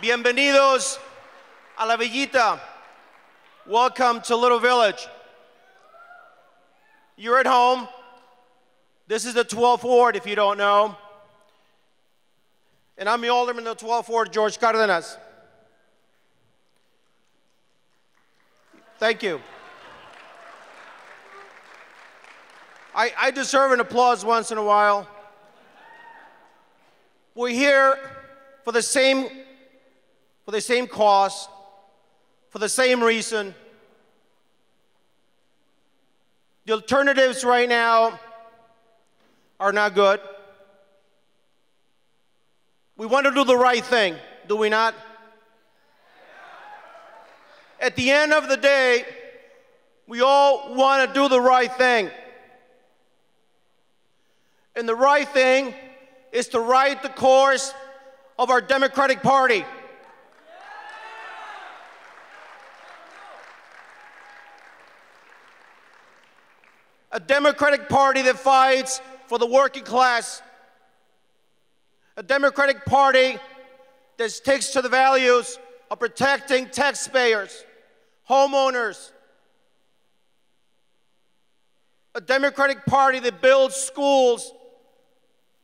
Bienvenidos a La Villita. Welcome to Little Village. You're at home. This is the 12th Ward, if you don't know. And I'm the Alderman of the 12th Ward, George Cardenas. Thank you. I deserve an applause once in a while. We're here for the same cause, for the same reason. The alternatives right now are not good. We want to do the right thing, do we not? At the end of the day, we all want to do the right thing. And the right thing is to right the course of our Democratic Party. A Democratic Party that fights for the working class. A Democratic Party that sticks to the values of protecting taxpayers, homeowners. A Democratic Party that builds schools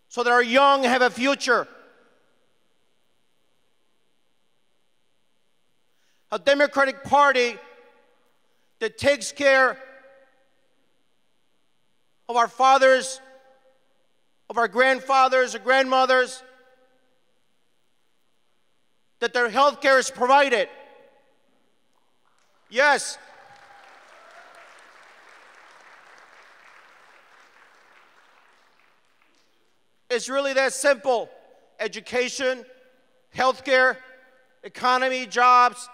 so that our young have a future. A Democratic Party that takes care of our fathers, of our grandfathers or grandmothers, that their health care is provided. Yes. It's really that simple. Education, health care, economy, jobs,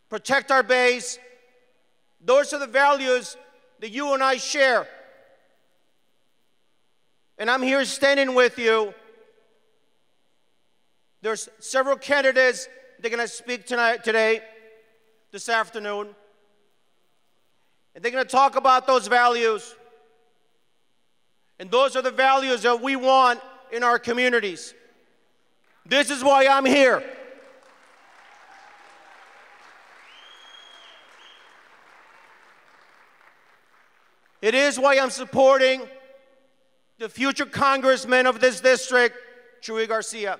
protect our base. Those are the values that you and I share. And I'm here standing with you. There's several candidates that are going to speak today, this afternoon. And they're going to talk about those values. And those are the values that we want in our communities. This is why I'm here. It is why I'm supporting the future congressman of this district, Chuy Garcia.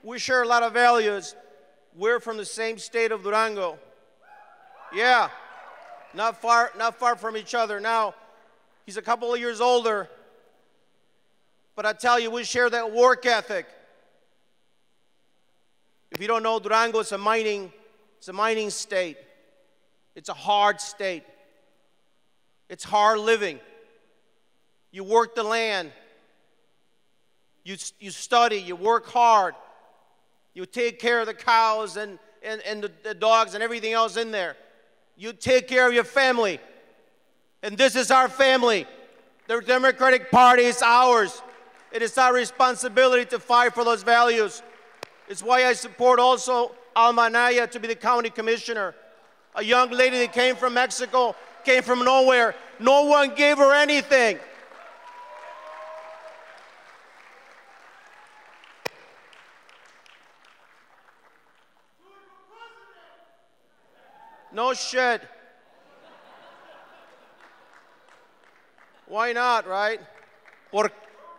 We share a lot of values. We're from the same state of Durango. Yeah, not far from each other. Now, he's a couple of years older, but I tell you, we share that work ethic. If you don't know, Durango is a mining state. It's a hard state. It's hard living. You work the land. You study, you work hard. You take care of the cows and the dogs and everything else in there. You take care of your family. And this is our family. The Democratic Party is ours. It is our responsibility to fight for those values. It's why I support also Alma Anaya to be the county commissioner. A young lady that came from Mexico, came from nowhere. No one gave her anything. No shit. Why not, right?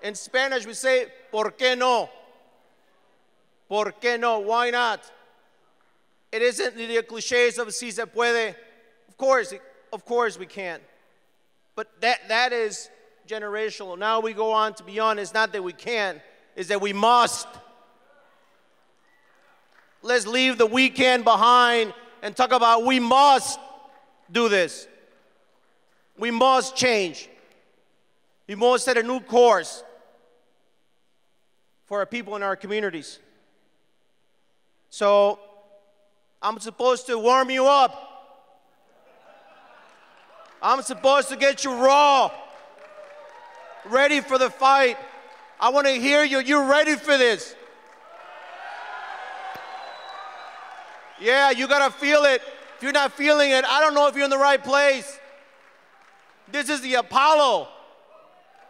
In Spanish we say, ¿por qué no? ¿Por qué no? Why not? It isn't the cliches of si se puede. Of course we can. But that is generational. Now we go on to beyond. It's not that we can, it's that we must. Let's leave the we can behind and talk about we must do this. We must change. We must set a new course for our people in our communities. So I'm supposed to warm you up. I'm supposed to get you raw, ready for the fight. I want to hear you. You're ready for this. Yeah, you got to feel it. If you're not feeling it, I don't know if you're in the right place. This is the Apollo.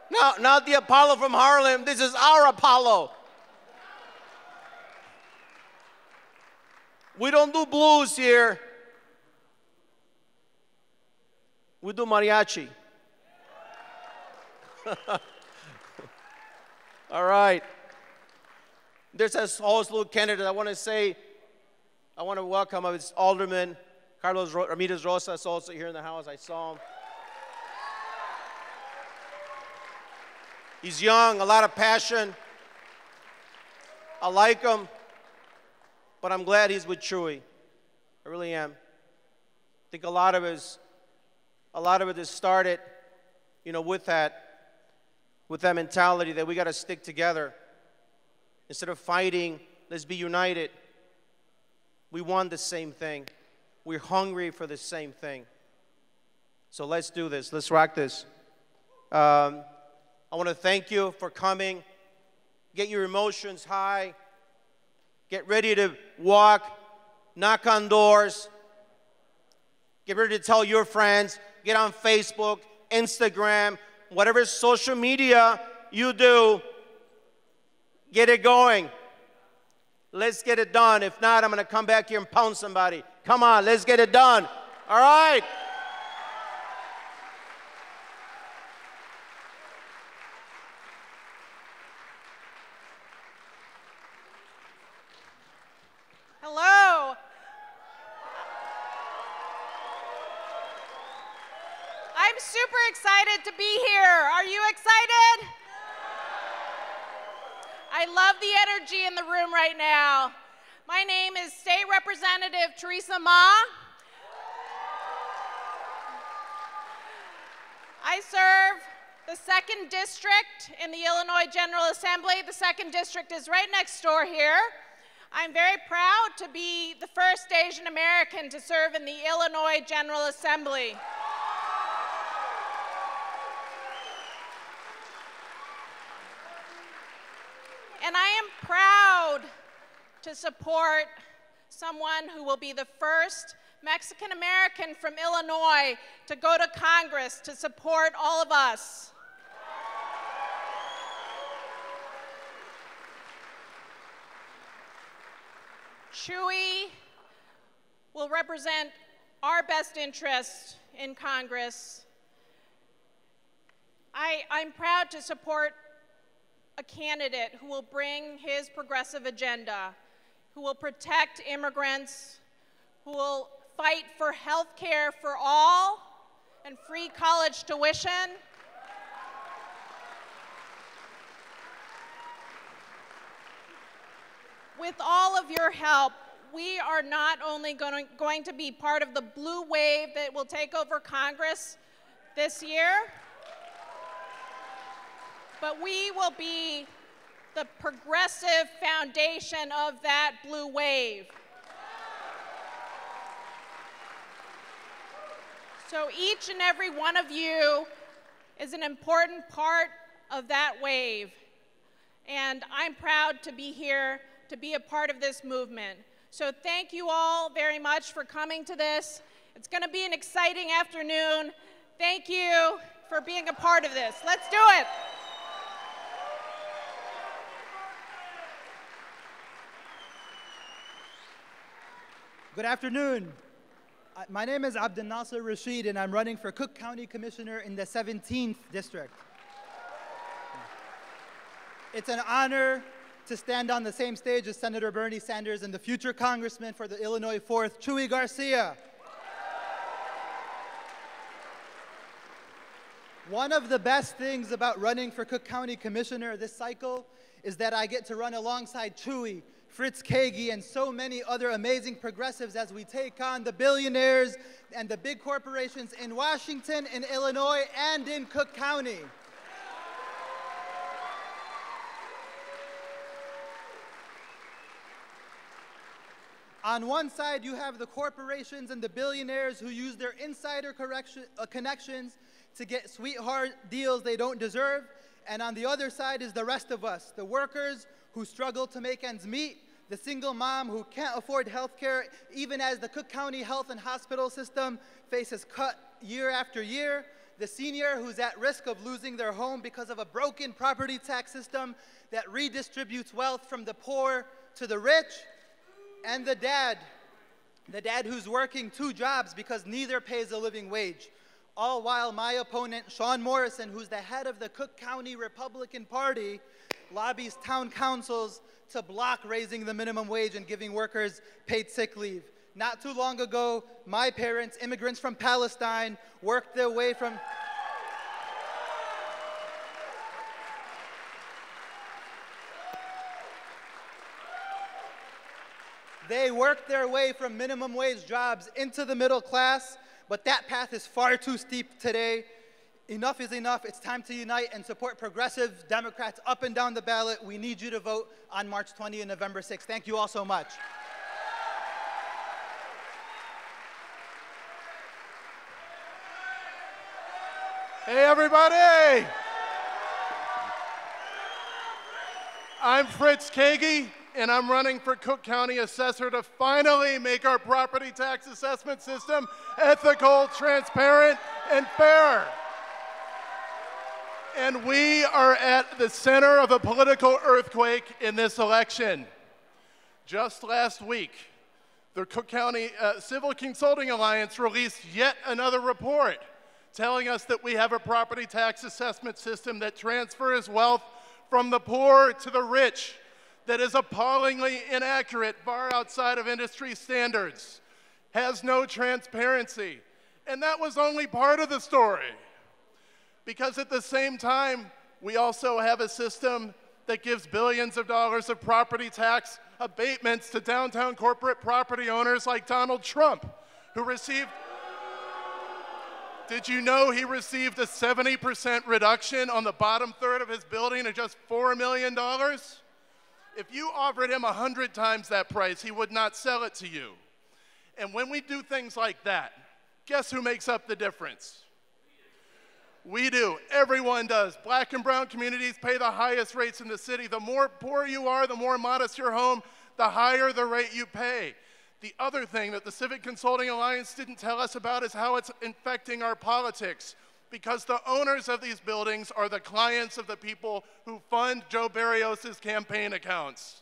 No, not the Apollo from Harlem. This is our Apollo. We don't do blues here. We do mariachi. All right. There's a whole slew of candidates. I want to welcome it's Alderman Ramirez-Rosa is also here in the house. I saw him. He's young, a lot of passion. I like him, but I'm glad he's with Chuy. I really am. I think a lot of it has started, with that mentality that we got to stick together. Instead of fighting, let's be united. We want the same thing. We're hungry for the same thing. So let's do this. Let's rock this. I want to thank you for coming. Get your emotions high. Get ready to walk, knock on doors. Get ready to tell your friends. Get on Facebook, Instagram, whatever social media you do. Get it going. Let's get it done. If not, I'm going to come back here and pound somebody. Come on, let's get it done. All right. Hello. I'm super excited to be here. Are you excited? I love the energy in the room right now. My name is State Representative Teresa Munoz. I serve the 2nd District in the Illinois General Assembly. The 2nd District is right next door here. I'm very proud to be the first Asian American to serve in the Illinois General Assembly. And I am proud to support someone who will be the first Mexican American from Illinois to go to Congress to support all of us. Chuy will represent our best interest in Congress. I'm proud to support a candidate who will bring his progressive agenda, who will protect immigrants, who will fight for health care for all and free college tuition. With all of your help, we are not only going to be part of the blue wave that will take over Congress this year, but we will be the progressive foundation of that blue wave. So each and every one of you is an important part of that wave. And I'm proud to be here to be a part of this movement. So thank you all very much for coming to this. It's going to be an exciting afternoon. Thank you for being a part of this. Let's do it. Good afternoon. My name is Abdelnasser Rashid, and I'm running for Cook County Commissioner in the 17th District. It's an honor to stand on the same stage as Senator Bernie Sanders and the future Congressman for the Illinois 4th, Chuy Garcia. One of the best things about running for Cook County Commissioner this cycle is that I get to run alongside Chuy, Fritz Kaegi, and so many other amazing progressives as we take on the billionaires and the big corporations in Washington, in Illinois, and in Cook County. On one side, you have the corporations and the billionaires who use their insider connections to get sweetheart deals they don't deserve. And on the other side is the rest of us, the workers who struggle to make ends meet, the single mom who can't afford health care, even as the Cook County health and hospital system faces cut year after year, the senior who's at risk of losing their home because of a broken property tax system that redistributes wealth from the poor to the rich, and the dad who's working 2 jobs because neither pays a living wage. All while my opponent, Sean Morrison, who's the head of the Cook County Republican Party, lobbies town councils to block raising the minimum wage and giving workers paid sick leave. Not too long ago, my parents, immigrants from Palestine, worked their way from minimum wage jobs into the middle class, but that path is far too steep today. Enough is enough. It's time to unite and support progressive Democrats up and down the ballot. We need you to vote on March 20 and November 6. Thank you all so much. Hey, everybody! I'm Fritz Kaegi, and I'm running for Cook County Assessor to finally make our property tax assessment system ethical, transparent, and fair. And we are at the center of a political earthquake in this election. Just last week, the Cook County Civil Consulting Alliance released yet another report telling us that we have a property tax assessment system that transfers wealth from the poor to the rich, that is appallingly inaccurate, far outside of industry standards, has no transparency. And that was only part of the story. Because at the same time, we also have a system that gives billions of dollars of property tax abatements to downtown corporate property owners like Donald Trump, who received, did you know he received a 70% reduction on the bottom third of his building at just $4 million? If you offered him 100 times that price, he would not sell it to you. And when we do things like that, guess who makes up the difference? We do. Everyone does. Black and brown communities pay the highest rates in the city. The more poor you are, the more modest your home, the higher the rate you pay. The other thing that the Civic Consulting Alliance didn't tell us about is how it's infecting our politics, because the owners of these buildings are the clients of the people who fund Joe Barrios' campaign accounts.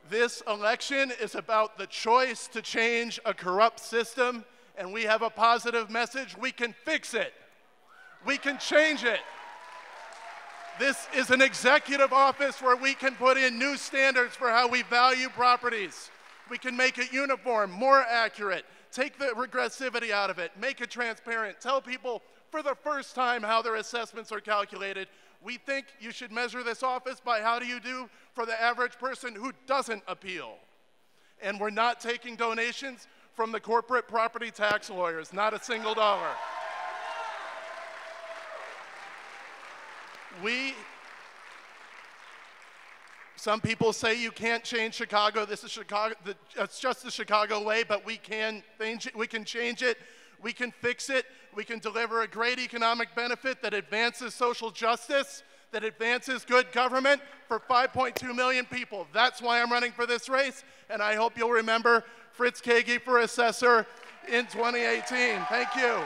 This election is about the choice to change a corrupt system, and we have a positive message. We can fix it. We can change it. This is an executive office where we can put in new standards for how we value properties. We can make it uniform, more accurate, take the regressivity out of it, make it transparent, tell people for the first time how their assessments are calculated. We think you should measure this office by how do you do for the average person who doesn't appeal. And we're not taking donations from the corporate property tax lawyers, not a single dollar. Some people say you can't change Chicago. This is Chicago. It's just the Chicago way, but we can change it. We can fix it. We can deliver a great economic benefit that advances social justice, that advances good government for 5.2 million people. That's why I'm running for this race, and I hope you'll remember Fritz Klug for assessor in 2018. Thank you.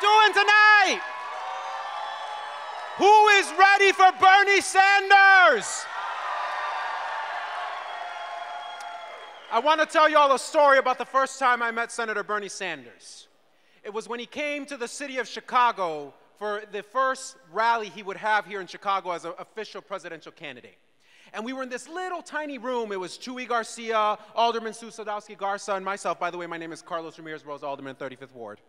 Doing tonight? Who is ready for Bernie Sanders? I want to tell you all a story about the first time I met Senator Bernie Sanders. It was when he came to the city of Chicago for the first rally he would have here in Chicago as an official presidential candidate. And we were in this little tiny room. It was Chuy Garcia, Alderman Sue Sadowski-Garza, and myself. By the way, my name is Carlos Ramirez-Rosa, Alderman, 35th Ward.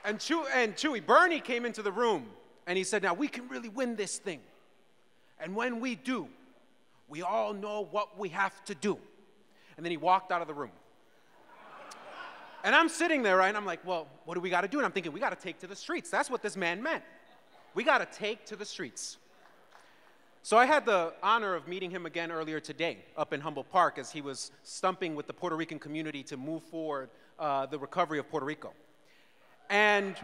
And Chuy, Bernie came into the room, and he said, now we can really win this thing. And when we do, we all know what we have to do. And then he walked out of the room. And I'm sitting there, right, and I'm like, well, what do we got to do? And I'm thinking, we got to take to the streets. That's what this man meant. We got to take to the streets. So I had the honor of meeting him again earlier today up in Humboldt Park as he was stumping with the Puerto Rican community to move forward the recovery of Puerto Rico. And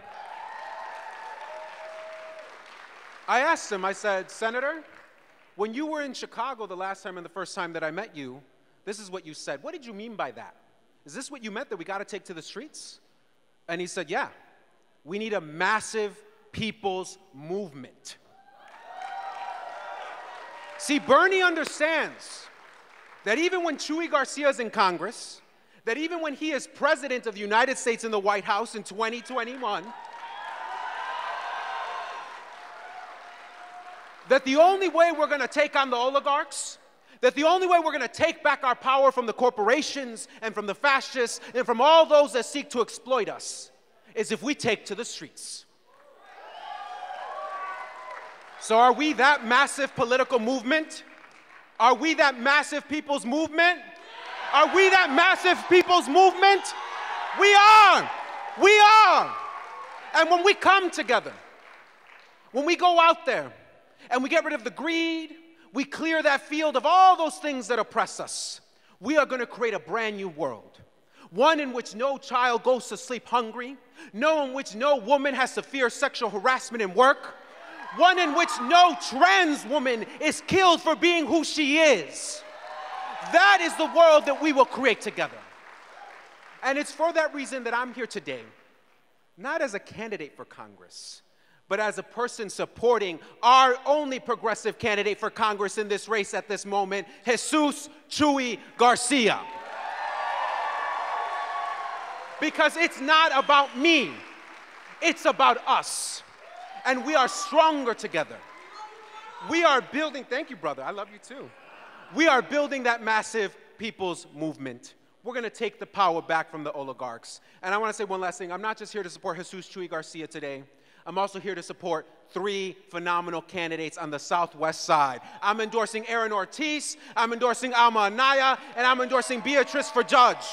I asked him, I said, Senator, When you were in Chicago the last time and the first time that I met you, this is what you said. What did you mean by that? Is this what you meant, that we got to take to the streets? And he said, yeah, we need a massive people's movement. See, Bernie understands that even when Chuy Garcia is in Congress, that even when he is president of the United States in the White House in 2021, that the only way we're going to take on the oligarchs, that the only way we're going to take back our power from the corporations and from the fascists and from all those that seek to exploit us is if we take to the streets. So are we that massive political movement? Are we that massive people's movement? Are we that massive people's movement? We are. We are. And when we come together, when we go out there and we get rid of the greed, we clear that field of all those things that oppress us, we are going to create a brand new world. One in which no child goes to sleep hungry, in which no woman has to fear sexual harassment in work, one in which no trans woman is killed for being who she is. That is the world that we will create together. And it's for that reason that I'm here today, not as a candidate for Congress, but as a person supporting our only progressive candidate for Congress in this race at this moment, Jesus Chuy Garcia. Because it's not about me, it's about us. And we are stronger together. We are building, thank you, brother, I love you too. We are building that massive people's movement. We're going to take the power back from the oligarchs. And I want to say one last thing. I'm not just here to support Jesus Chuy Garcia today. I'm also here to support 3 phenomenal candidates on the Southwest side. I'm endorsing Ortiz, I'm endorsing Alma Anaya, and I'm endorsing Beatrice for judge.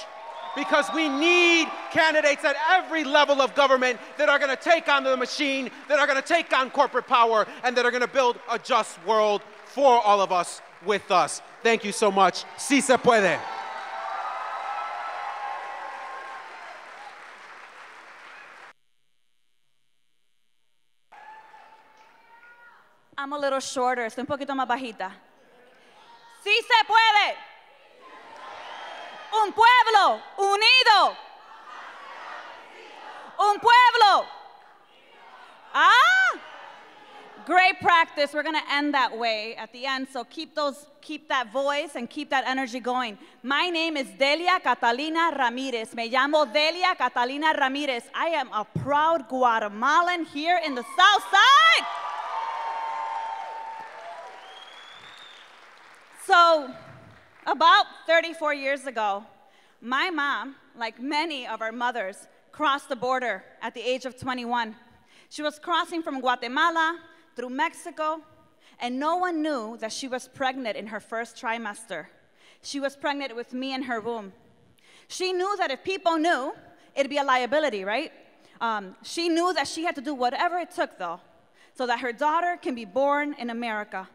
Because we need candidates at every level of government that are going to take on the machine, that are going to take on corporate power, and that are going to build a just world for all of us, with us. Thank you so much. Sí se puede. I'm a little shorter, estoy un poquito más bajita. Sí se puede. Un pueblo unido. Un pueblo. Ah, great practice. We're going to end that way at the end, so keep that voice and keep that energy going. My name is Delia Catalina Ramirez. Me llamo Delia Catalina Ramirez. I am a proud Guatemalan here in the South Side. So, about 34 years ago, my mom, like many of our mothers, crossed the border at the age of 21. She was crossing from Guatemala through Mexico, and no one knew that she was pregnant in her first trimester. She was pregnant with me in her womb. She knew that if people knew, it'd be a liability, right? She knew that she had to do whatever it took, though, so that her daughter can be born in America.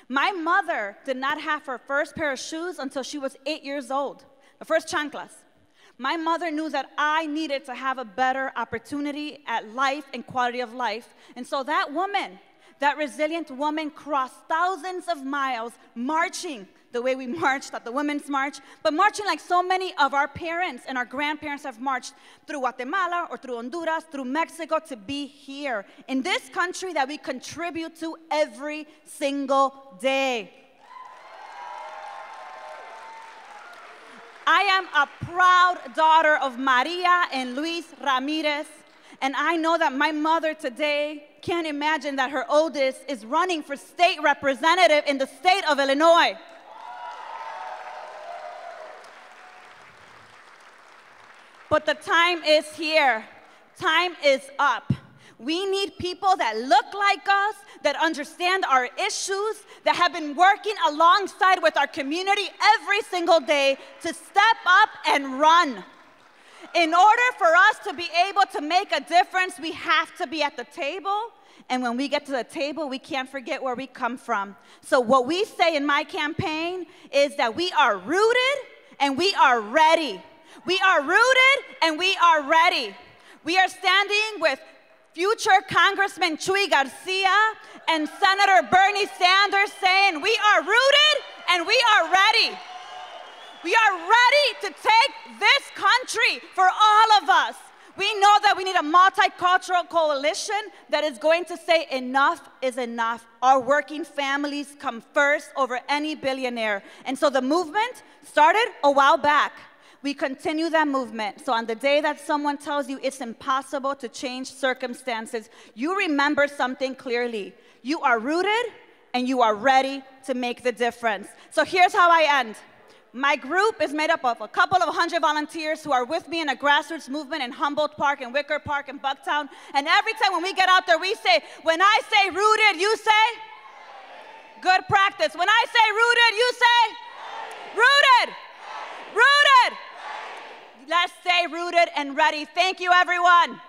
My mother did not have her first pair of shoes until she was 8 years old, the first chanclas. My mother knew that I needed to have a better opportunity at life and quality of life. And so that woman, that resilient woman, crossed thousands of miles marching the way we marched at the Women's March, but marching like so many of our parents and our grandparents have marched through Guatemala or through Honduras, through Mexico, to be here in this country that we contribute to every single day. I am a proud daughter of Maria and Luis Ramirez, and I know that my mother today can't imagine that her oldest is running for state representative in the state of Illinois. But the time is here. Time is up. We need people that look like us, that understand our issues, that have been working alongside with our community every single day to step up and run. In order for us to be able to make a difference, we have to be at the table. And when we get to the table, we can't forget where we come from. So what we say in my campaign is that we are rooted and we are ready. We are rooted and we are ready. We are standing with future Congressman Chuy Garcia and Senator Bernie Sanders saying, we are rooted and we are ready. We are ready to take this country for all of us. We know that we need a multicultural coalition that is going to say enough is enough. Our working families come first over any billionaire. And so the movement started a while back. We continue that movement. So on the day that someone tells you it's impossible to change circumstances, you remember something clearly. You are rooted and you are ready to make the difference. So here's how I end. My group is made up of a couple of 100 volunteers who are with me in a grassroots movement in Humboldt Park, in Wicker Park, in Bucktown. And every time when we get out there, we say, when I say rooted, you say? Good practice. When I say rooted, you say? Rooted. Rooted. Let's stay rooted and ready. Thank you, everyone.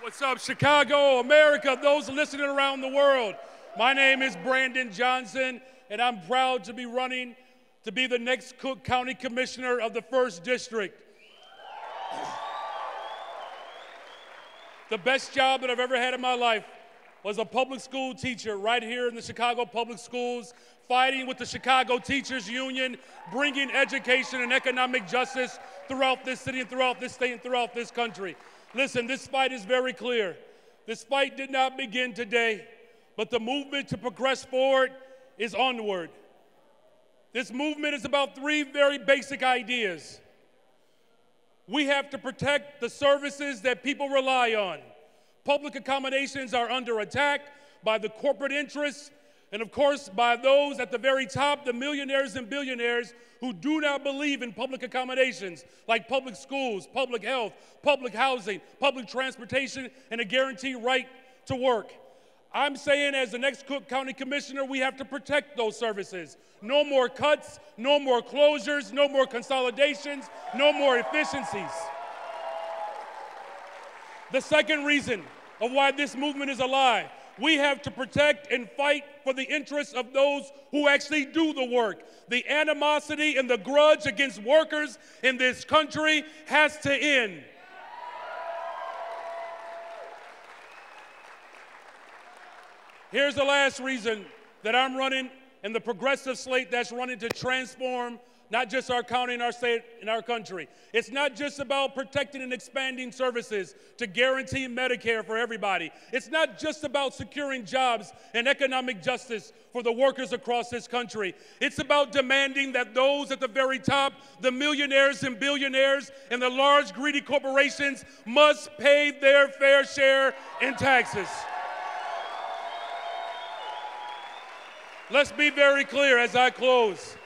What's up, Chicago, America, those listening around the world? My name is Brandon Johnson, and I'm proud to be running to be the next Cook County Commissioner of the 1st District. The best job that I've ever had in my life was a public school teacher right here in the Chicago Public Schools, fighting with the Chicago Teachers Union, bringing education and economic justice throughout this city and throughout this state and throughout this country. Listen, this fight is very clear. This fight did not begin today, but the movement to progress forward is onward. This movement is about 3 very basic ideas. We have to protect the services that people rely on. Public accommodations are under attack by the corporate interests and, of course, by those at the very top, the millionaires and billionaires who do not believe in public accommodations like public schools, public health, public housing, public transportation, and a guaranteed right to work. I'm saying as the next Cook County Commissioner, we have to protect those services. No more cuts, no more closures, no more consolidations, no more efficiencies. The second reason of why this movement is alive, we have to protect and fight for the interests of those who actually do the work. The animosity and the grudge against workers in this country has to end. Here's the last reason that I'm running and the progressive slate that's running to transform not just our county and our state and our country. It's not just about protecting and expanding services to guarantee Medicare for everybody. It's not just about securing jobs and economic justice for the workers across this country. It's about demanding that those at the very top, the millionaires and billionaires and the large greedy corporations, must pay their fair share in taxes. Let's be very clear as I close.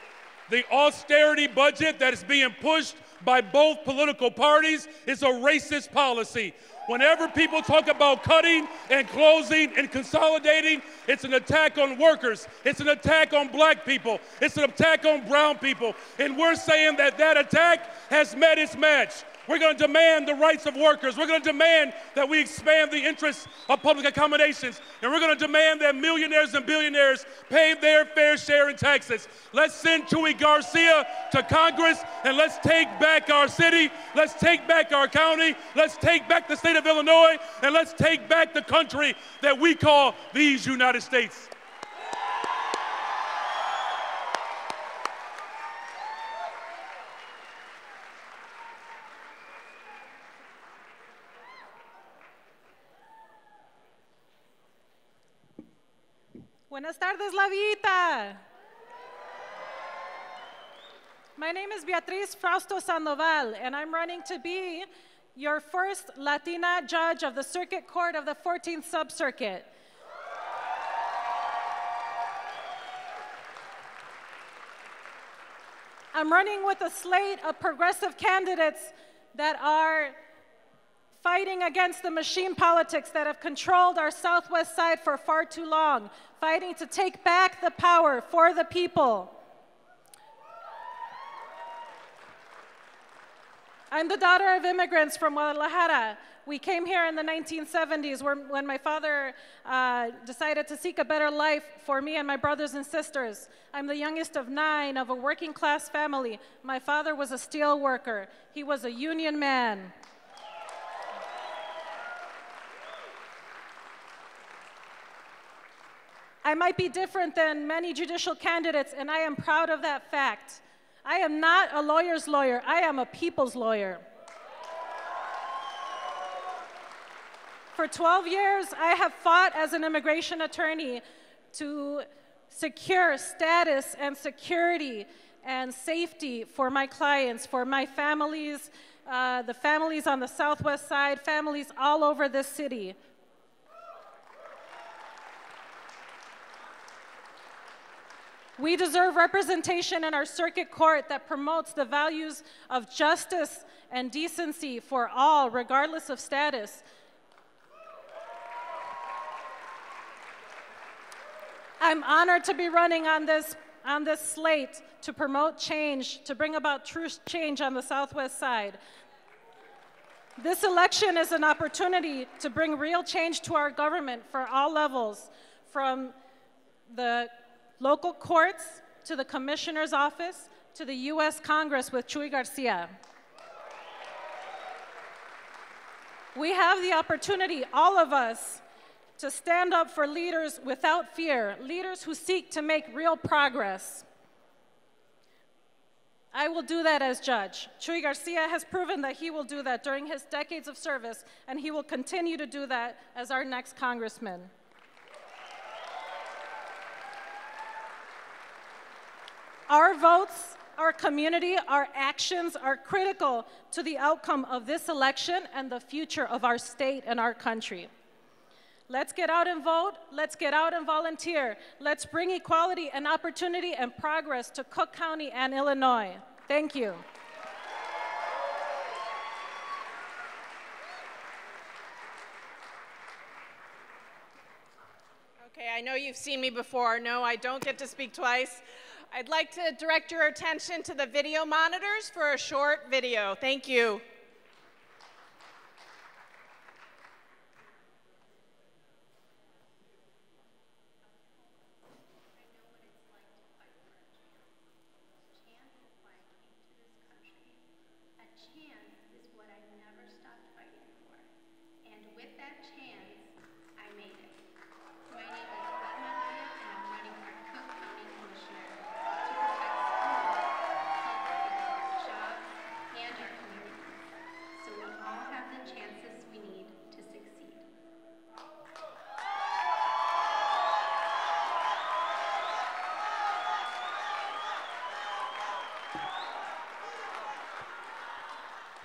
The austerity budget that is being pushed by both political parties is a racist policy. Whenever people talk about cutting and closing and consolidating, it's an attack on workers. It's an attack on black people. It's an attack on brown people. And we're saying that that attack has met its match. We're going to demand the rights of workers. We're going to demand that we expand the interests of public accommodations. And we're going to demand that millionaires and billionaires pay their fair share in taxes. Let's send Chuy Garcia to Congress and let's take back our city. Let's take back our county. Let's take back the state of Illinois. And let's take back the country that we call these United States. Buenas tardes, La Vita. My name is Beatriz Frausto-Sandoval, and I'm running to be your first Latina judge of the Circuit Court of the 14th Sub-Circuit. I'm running with a slate of progressive candidates that are fighting against the machine politics that have controlled our Southwest side for far too long, fighting to take back the power for the people. I'm the daughter of immigrants from Guadalajara. We came here in the 1970s when my father decided to seek a better life for me and my brothers and sisters. I'm the youngest of 9 of a working class family. My father was a steel worker. He was a union man. I might be different than many judicial candidates, and I am proud of that fact. I am not a lawyer's lawyer. I am a people's lawyer. For 12 years, I have fought as an immigration attorney to secure status and security and safety for my clients, for my families, the families on the Southwest side, families all over this city. We deserve representation in our circuit court that promotes the values of justice and decency for all, regardless of status. I'm honored to be running on this slate to promote change, to bring about true change on the Southwest side. This election is an opportunity to bring real change to our government for all levels, from the local courts to the commissioner's office to the U.S. Congress with Chuy Garcia. We have the opportunity, all of us, to stand up for leaders without fear, leaders who seek to make real progress. I will do that as judge. Chuy Garcia has proven that he will do that during his decades of service, and he will continue to do that as our next congressman. Our votes, our community, our actions are critical to the outcome of this election and the future of our state and our country. Let's get out and vote. Let's get out and volunteer. Let's bring equality and opportunity and progress to Cook County and Illinois. Thank you. Okay, I know you've seen me before. No, I don't get to speak twice. I'd like to direct your attention to the video monitors for a short video. Thank you.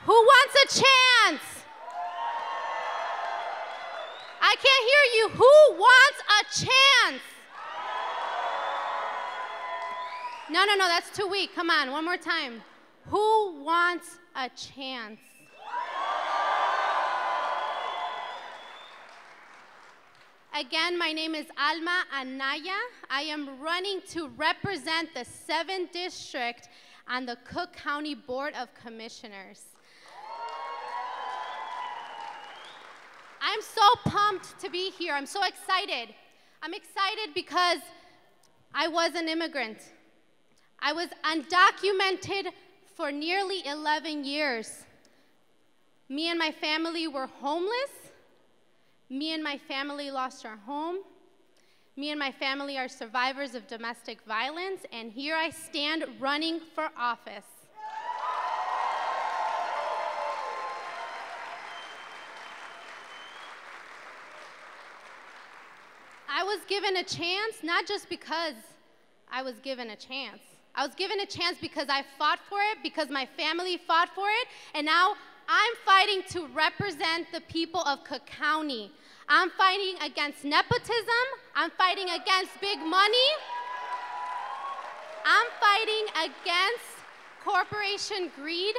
Who wants a chance? I can't hear you. Who wants a chance? No, that's too weak. Come on, one more time. Who wants a chance? Again, my name is Alma Anaya. I am running to represent the 7th District on the Cook County Board of Commissioners. I'm so pumped to be here. I'm so excited. I'm excited because I was an immigrant. I was undocumented for nearly 11 years. Me and my family were homeless. Me and my family lost our home. Me and my family are survivors of domestic violence, and here I stand running for office. I was given a chance, not just because I was given a chance. I was given a chance because I fought for it, because my family fought for it, and now I'm fighting to represent the people of Cook County. I'm fighting against nepotism. I'm fighting against big money. I'm fighting against corporation greed,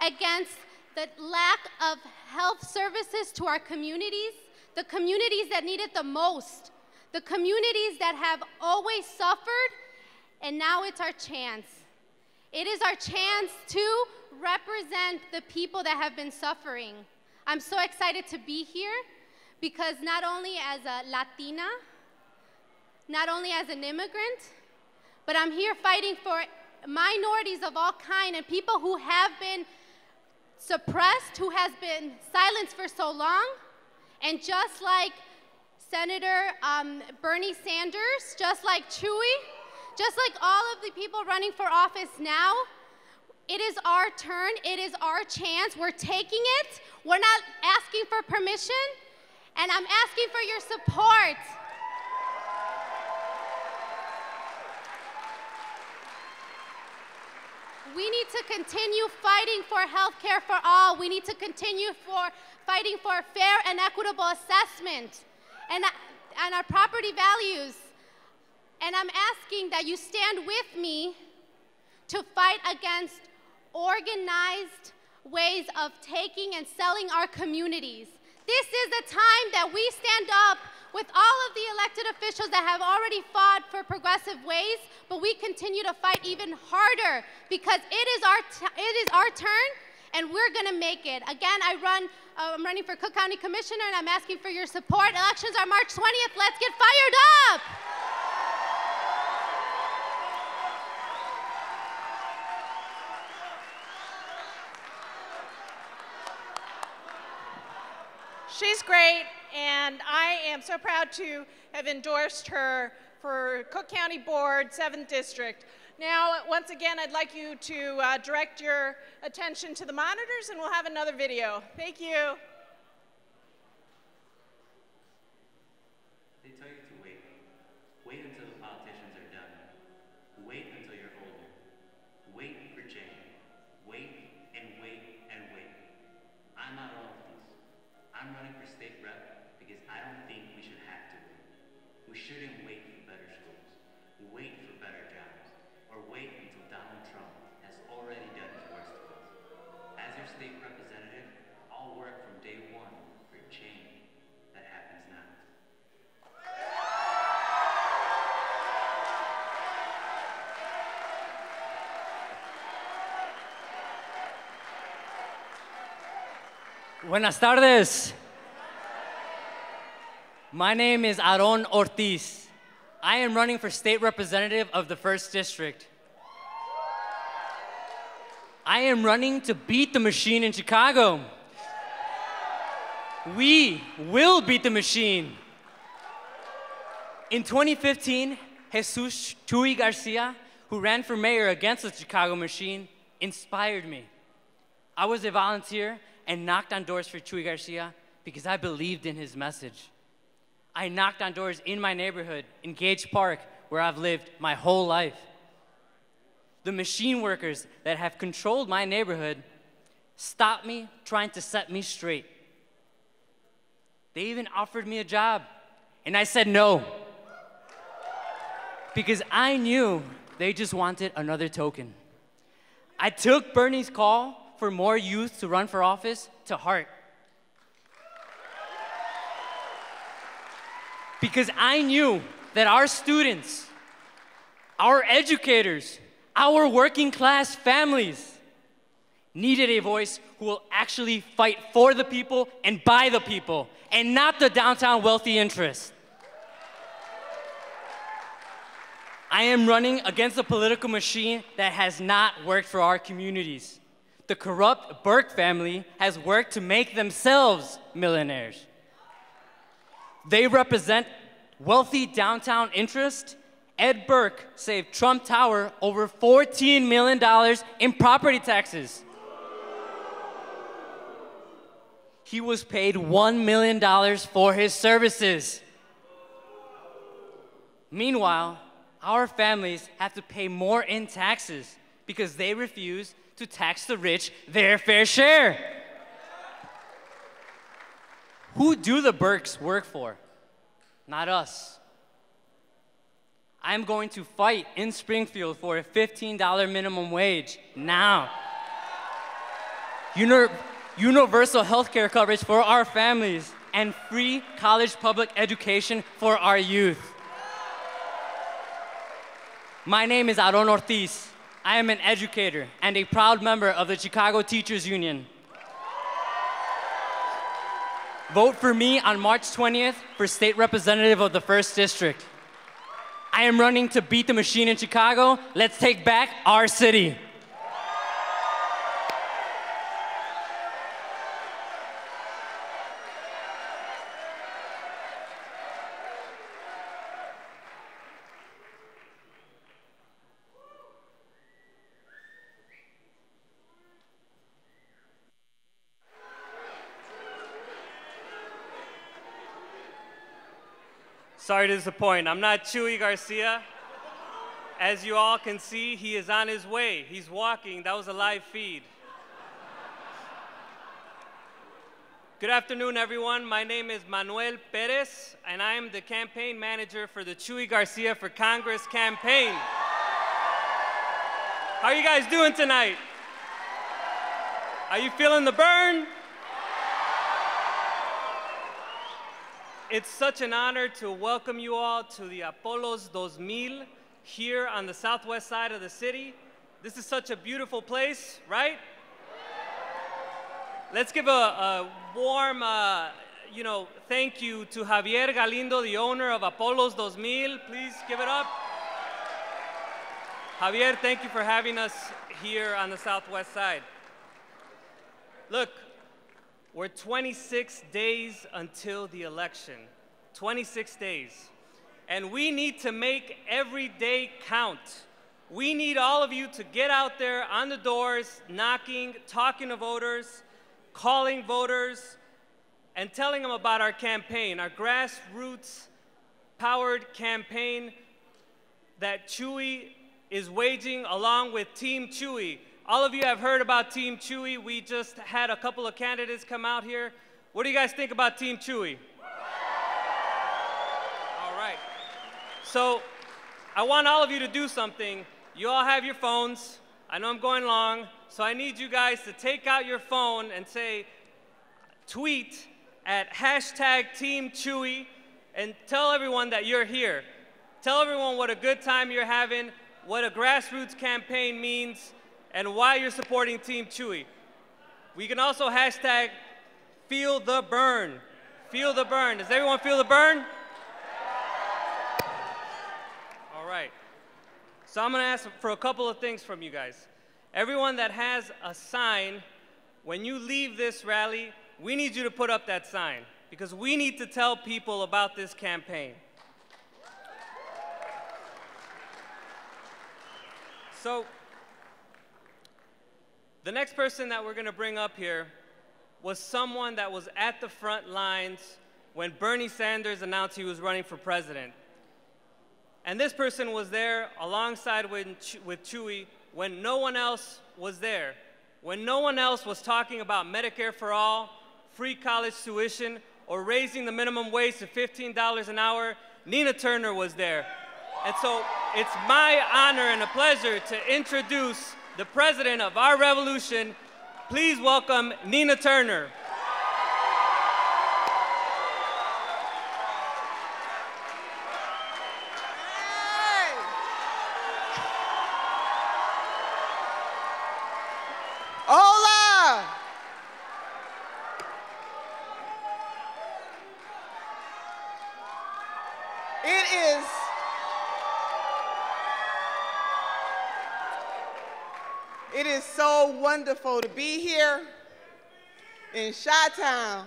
against the lack of health services to our communities, the communities that need it the most, the communities that have always suffered, and now it's our chance. It is our chance to represent the people that have been suffering. I'm so excited to be here because not only as a Latina, not only as an immigrant, but I'm here fighting for minorities of all kinds and people who have been suppressed, who has been silenced for so long. And just like Senator Bernie Sanders, just like Chuy, just like all of the people running for office now, it is our turn, it is our chance, we're taking it. We're not asking for permission, and I'm asking for your support. We need to continue fighting for health care for all. We need to continue fighting for fair and equitable assessment and our property values. And I'm asking that you stand with me to fight against organized ways of taking and selling our communities. This is the time that we stand up with all of the elected officials that have already fought for progressive ways, but we continue to fight even harder because it is our turn, and we're gonna make it. Again, I'm running for Cook County Commissioner, and I'm asking for your support. Elections are March 20th. Let's get fired up! She's great, and I am so proud to have endorsed her for Cook County Board, 7th District. Now, once again, I'd like you to direct your attention to the monitors, and we'll have another video. Thank you. They tell you to wait. Wait until the politicians are done. Wait until you're older. Wait for change. Wait and wait and wait. I'm not all of these. I'm running for state rep because I don't think we should have to wait. We shouldn't wait for better schools, wait for better jobs, or wait until Donald Trump has already done his worst to us. As your state representative, I'll work from day one for change that happens now. Buenas tardes. My name is Ortiz. I am running for state representative of the 1st District. I am running to beat the machine in Chicago. We will beat the machine. In 2015, Chuy Garcia, who ran for mayor against the Chicago machine, inspired me. I was a volunteer and knocked on doors for Chuy Garcia because I believed in his message. I knocked on doors in my neighborhood, in Gage Park, where I've lived my whole life. The machine workers that have controlled my neighborhood stopped me trying to set me straight. They even offered me a job, and I said no. Because I knew they just wanted another token. I took Bernie's call for more youth to run for office to heart. Because I knew that our students, our educators, our working class families needed a voice who will actually fight for the people and by the people, and not the downtown wealthy interests. I am running against a political machine that has not worked for our communities. The corrupt Burke family has worked to make themselves millionaires. They represent wealthy downtown interests. Ed Burke saved Trump Tower over $14 million in property taxes. He was paid $1 million for his services. Meanwhile, our families have to pay more in taxes because they refuse to tax the rich their fair share. Who do the Burkes work for? Not us. I'm going to fight in Springfield for a $15 minimum wage now. Universal health care coverage for our families and free college public education for our youth. My name is Ortiz. I am an educator and a proud member of the Chicago Teachers Union. Vote for me on March 20th for state representative of the 1st District. I am running to beat the machine in Chicago. Let's take back our city. Sorry to disappoint. I'm not Chuy Garcia. As you all can see, he is on his way. He's walking. That was a live feed. Good afternoon, everyone. My name is Manuel Pettis, and I am the campaign manager for the Chuy Garcia for Congress campaign. How are you guys doing tonight? Are you feeling the burn? It's such an honor to welcome you all to the Apollos 2000 here on the southwest side of the city. This is such a beautiful place, right? Let's give a warm, thank you to Javier Galindo, the owner of Apollos 2000. Please give it up. Javier, thank you for having us here on the southwest side. Look, we're 26 days until the election, 26 days. And we need to make every day count. We need all of you to get out there on the doors, knocking, talking to voters, calling voters, and telling them about our campaign, our grassroots-powered campaign that Chuy is waging along with Team Chuy. All of you have heard about Team Chuy. We just had a couple of candidates come out here. What do you guys think about Team Chuy? All right. So I want all of you to do something. You all have your phones. I know I'm going long, so I need you guys to take out your phone and say, tweet at #TeamChuy and tell everyone that you're here. Tell everyone what a good time you're having, what a grassroots campaign means, and why you're supporting Team Chuy. We can also hashtag Feel the Burn. Feel the burn. Does everyone feel the burn? All right. So I'm going to ask for a couple of things from you guys. Everyone that has a sign, when you leave this rally, we need you to put up that sign because we need to tell people about this campaign. So, the next person that we're going to bring up here was someone that was at the front lines when Bernie Sanders announced he was running for president. And this person was there alongside with Chuy when no one else was there. When no one else was talking about Medicare for all, free college tuition, or raising the minimum wage to $15 an hour, Nina Turner was there. And so it's my honor and a pleasure to introduce the president of our revolution. Please welcome Nina Turner. Hola! It is so wonderful to be here in Chi-Town.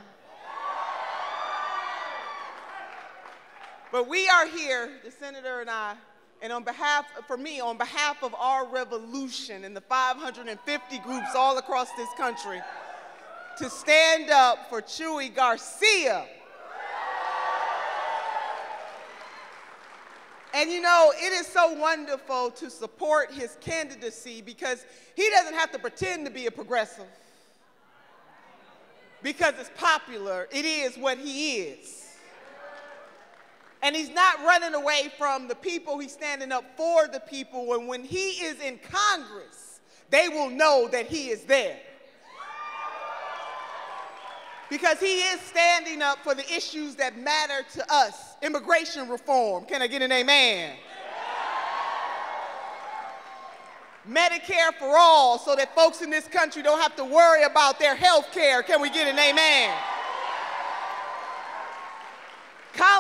But we are here, the senator and I, and on behalf of our revolution and the 550 groups all across this country, to stand up for Chuy Garcia. And you know, it is so wonderful to support his candidacy because he doesn't have to pretend to be a progressive. Because it's popular, it is what he is. And he's not running away from the people, he's standing up for the people. And when he is in Congress, they will know that he is there. Because he is standing up for the issues that matter to us. Immigration reform. Can I get an amen? Medicare for all, so that folks in this country don't have to worry about their health care. Can we get an amen?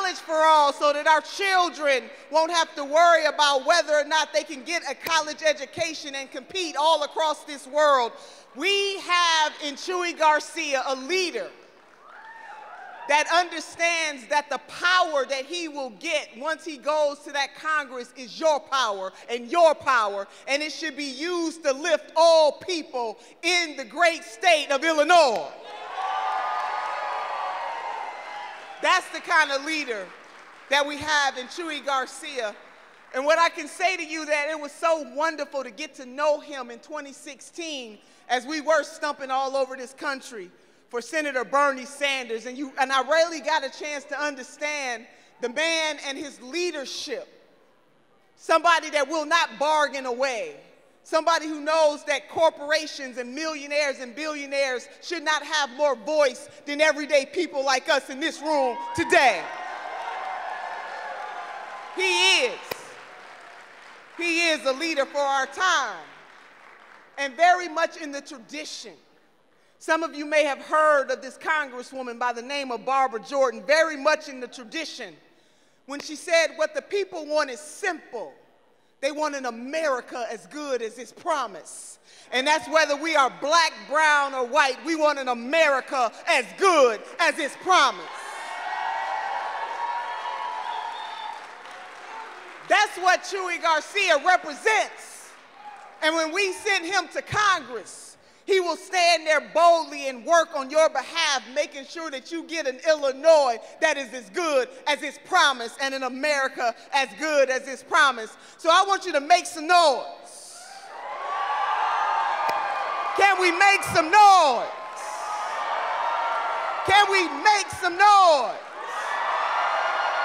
college for all so that our children won't have to worry about whether or not they can get a college education and compete all across this world. We have in Chuy Garcia a leader that understands that the power that he will get once he goes to that Congress is your power, and it should be used to lift all people in the great state of Illinois. That's the kind of leader that we have in Chuy Garcia. And what I can say to you that it was so wonderful to get to know him in 2016 as we were stumping all over this country for Senator Bernie Sanders. And I really got a chance to understand the man and his leadership. Somebody that will not bargain away. Somebody who knows that corporations and millionaires and billionaires should not have more voice than everyday people like us in this room today. He is a leader for our time, and very much in the tradition. Some of you may have heard of this congresswoman by the name of Barbara Jordan, very much in the tradition, when she said what the people want is simple. They want an America as good as its promise. And that's whether we are black, brown, or white. We want an America as good as its promise. That's what Chuy Garcia represents. And when we send him to Congress, he will stand there boldly and work on your behalf, making sure that you get an Illinois that is as good as its promise and an America as good as its promise. So I want you to make some noise. Can we make some noise? Can we make some noise?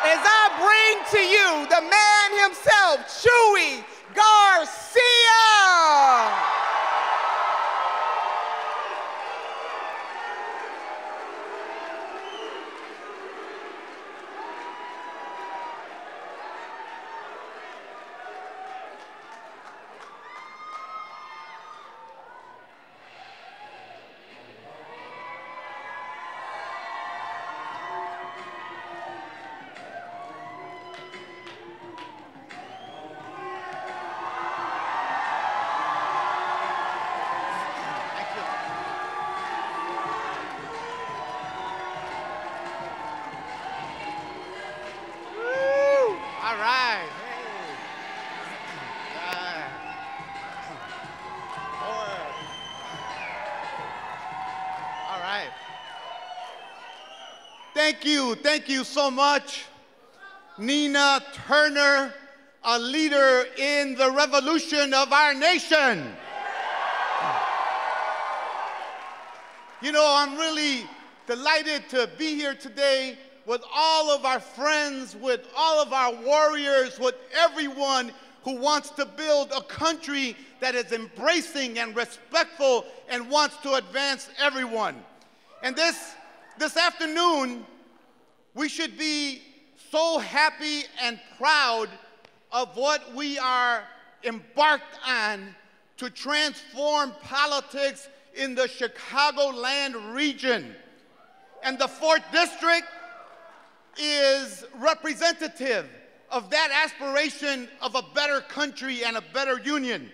As I bring to you the man himself, Chuy Garcia. Thank you so much, Nina Turner, a leader in the revolution of our nation. You know, I'm really delighted to be here today with all of our friends, with all of our warriors, with everyone who wants to build a country that is embracing and respectful and wants to advance everyone. And this afternoon, we should be so happy and proud of what we are embarked on to transform politics in the Chicagoland region. And the 4th District is representative of that aspiration of a better country and a better union.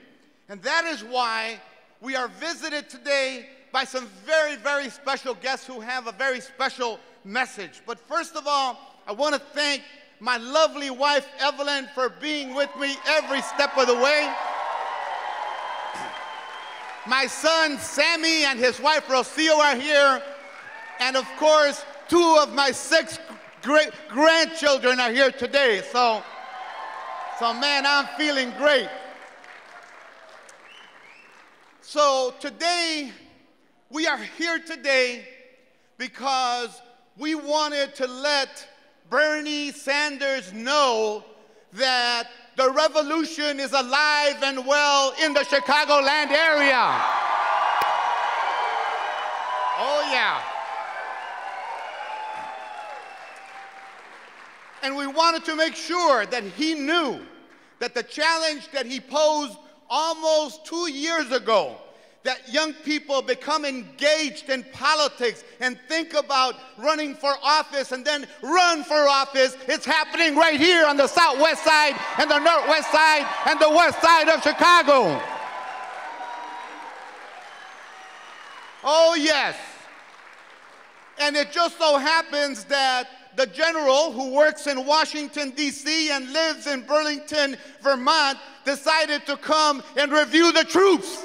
And that is why we are visited today by some very, very special guests who have a very special message. But first of all, I want to thank my lovely wife, Evelyn, for being with me every step of the way. My son, Sammy, and his wife, Rocio, are here. And of course, 2 of my 6 great grandchildren are here today. So man, I'm feeling great. So today, we are here today because we wanted to let Bernie Sanders know that the revolution is alive and well in the Chicagoland area. Oh, yeah. And we wanted to make sure that he knew that the challenge that he posed almost 2 years ago, that young people become engaged in politics and think about running for office and then run for office. It's happening right here on the southwest side and the northwest side and the west side of Chicago. Oh, yes. And it just so happens that the general who works in Washington, D.C. and lives in Burlington, Vermont, decided to come and review the troops.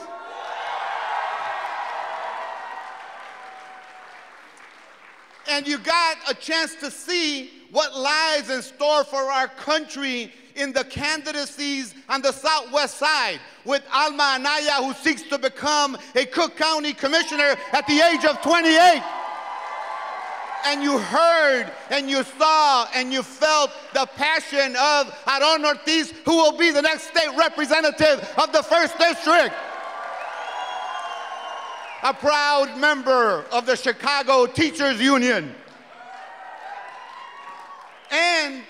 And you got a chance to see what lies in store for our country in the candidacies on the southwest side, with Alma Anaya, who seeks to become a Cook County commissioner at the age of 28. And you heard and you saw and you felt the passion of Aaron Ortiz, who will be the next state representative of the 1st District. A proud member of the Chicago Teachers Union. And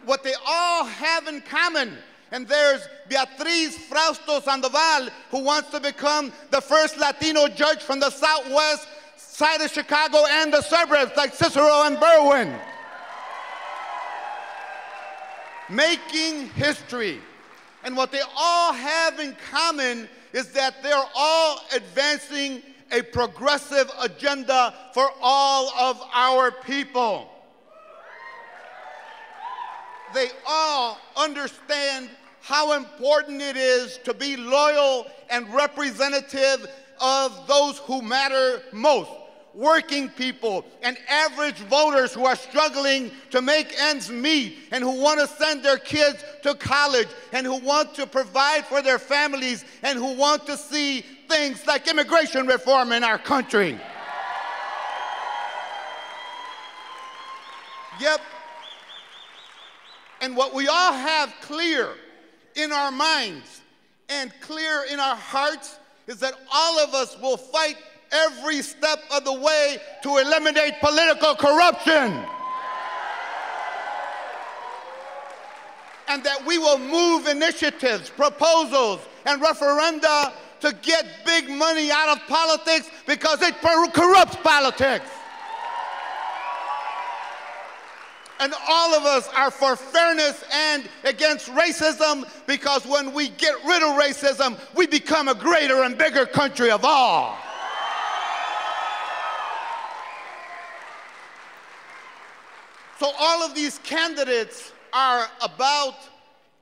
what they all have in common, and there's Beatriz Frausto-Sandoval, who wants to become the first Latino judge from the southwest side of Chicago and the suburbs, like Cicero and Berwyn. Making history. And what they all have in common is that they're all advancing a progressive agenda for all of our people. They all understand how important it is to be loyal and representative of those who matter most. Working people and average voters who are struggling to make ends meet and who want to send their kids to college and who want to provide for their families and who want to see things like immigration reform in our country. Yep. And what we all have clear in our minds and clear in our hearts is that all of us will fight every step of the way to eliminate political corruption. And that we will move initiatives, proposals, and referenda to get big money out of politics because it corrupts politics. And all of us are for fairness and against racism, because when we get rid of racism, we become a greater and bigger country of all. So all of these candidates are about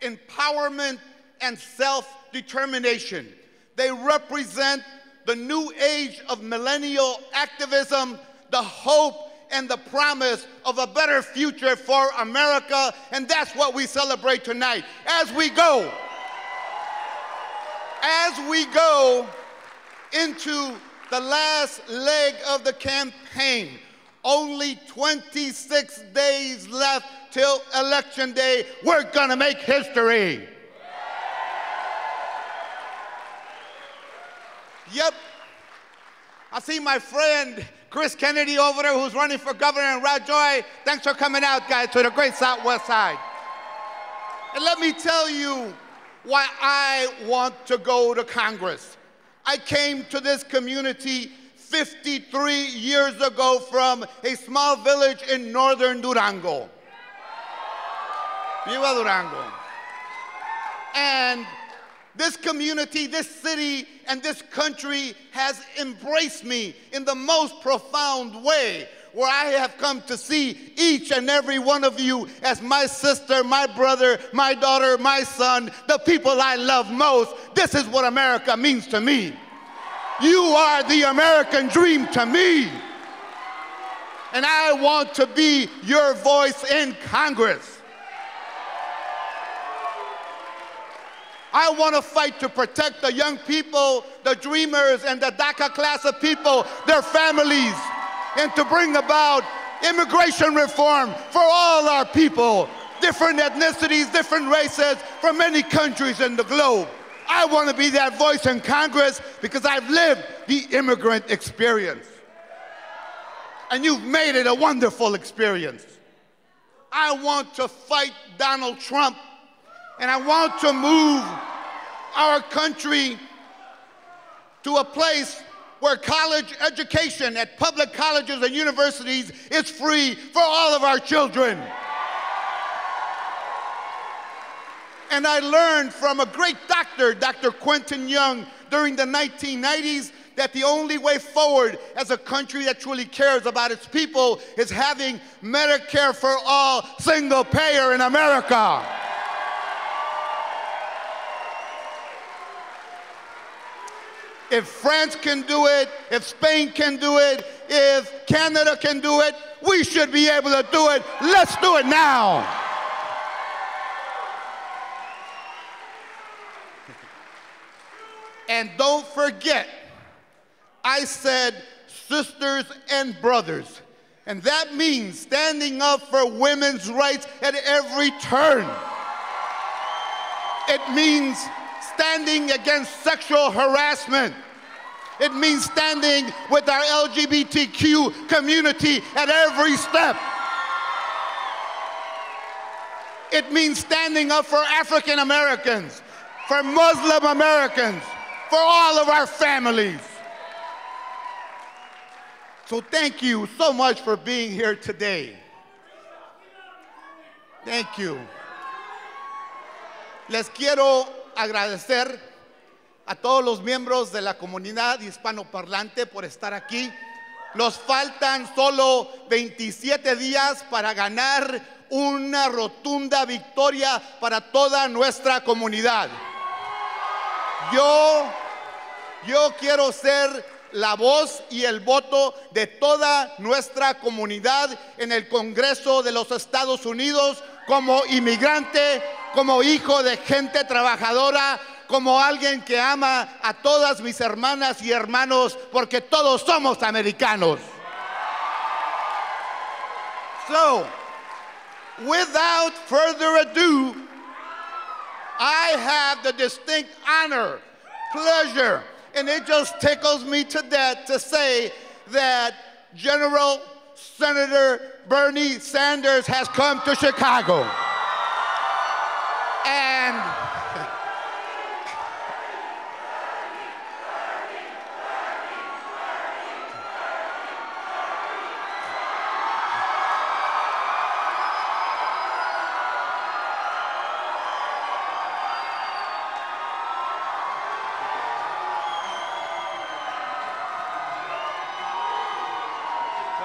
empowerment and self-determination. They represent the new age of millennial activism, the hope and the promise of a better future for America, and that's what we celebrate tonight. As we go into the last leg of the campaign, only 26 days left till Election Day. We're gonna make history. Yep. I see my friend Chris Kennedy over there, who's running for governor, and Rajoy. Thanks for coming out, guys, to the great Southwest side. And let me tell you why I want to go to Congress. I came to this community 53 years ago from a small village in northern Durango. Viva Durango. And this community, this city, and this country has embraced me in the most profound way, where I have come to see each and every one of you as my sister, my brother, my daughter, my son, the people I love most. This is what America means to me. You are the American dream to me. And I want to be your voice in Congress. I want to fight to protect the young people, the dreamers, and the DACA class of people, their families, and to bring about immigration reform for all our people, different ethnicities, different races from many countries in the globe. I want to be that voice in Congress because I've lived the immigrant experience. And you've made it a wonderful experience. I want to fight Donald Trump, and I want to move our country to a place where college education at public colleges and universities is free for all of our children. And I learned from a great doctor, Dr. Quentin Young, during the 1990s, that the only way forward as a country that truly cares about its people is having Medicare for all, single payer in America. If France can do it, if Spain can do it, if Canada can do it, we should be able to do it. Let's do it now. And don't forget, I said sisters and brothers. And that means standing up for women's rights at every turn. It means standing against sexual harassment. It means standing with our LGBTQ community at every step. It means standing up for African Americans, for Muslim Americans, for all of our families. So thank you so much for being here today. Thank you. Les quiero agradecer a todos los miembros de la comunidad hispanoparlante por estar aquí. Nos faltan solo 27 días para ganar una rotunda victoria para toda nuestra comunidad. Yo quiero ser la voz y el voto de toda nuestra comunidad en el Congreso de los Estados Unidos como inmigrante, como hijo de gente trabajadora, como alguien que ama a todas mis hermanas y hermanos, porque todos somos americanos. So, without further ado, I have the distinct honor, pleasure, and it just tickles me to death to say that General Senator Bernie Sanders has come to Chicago. And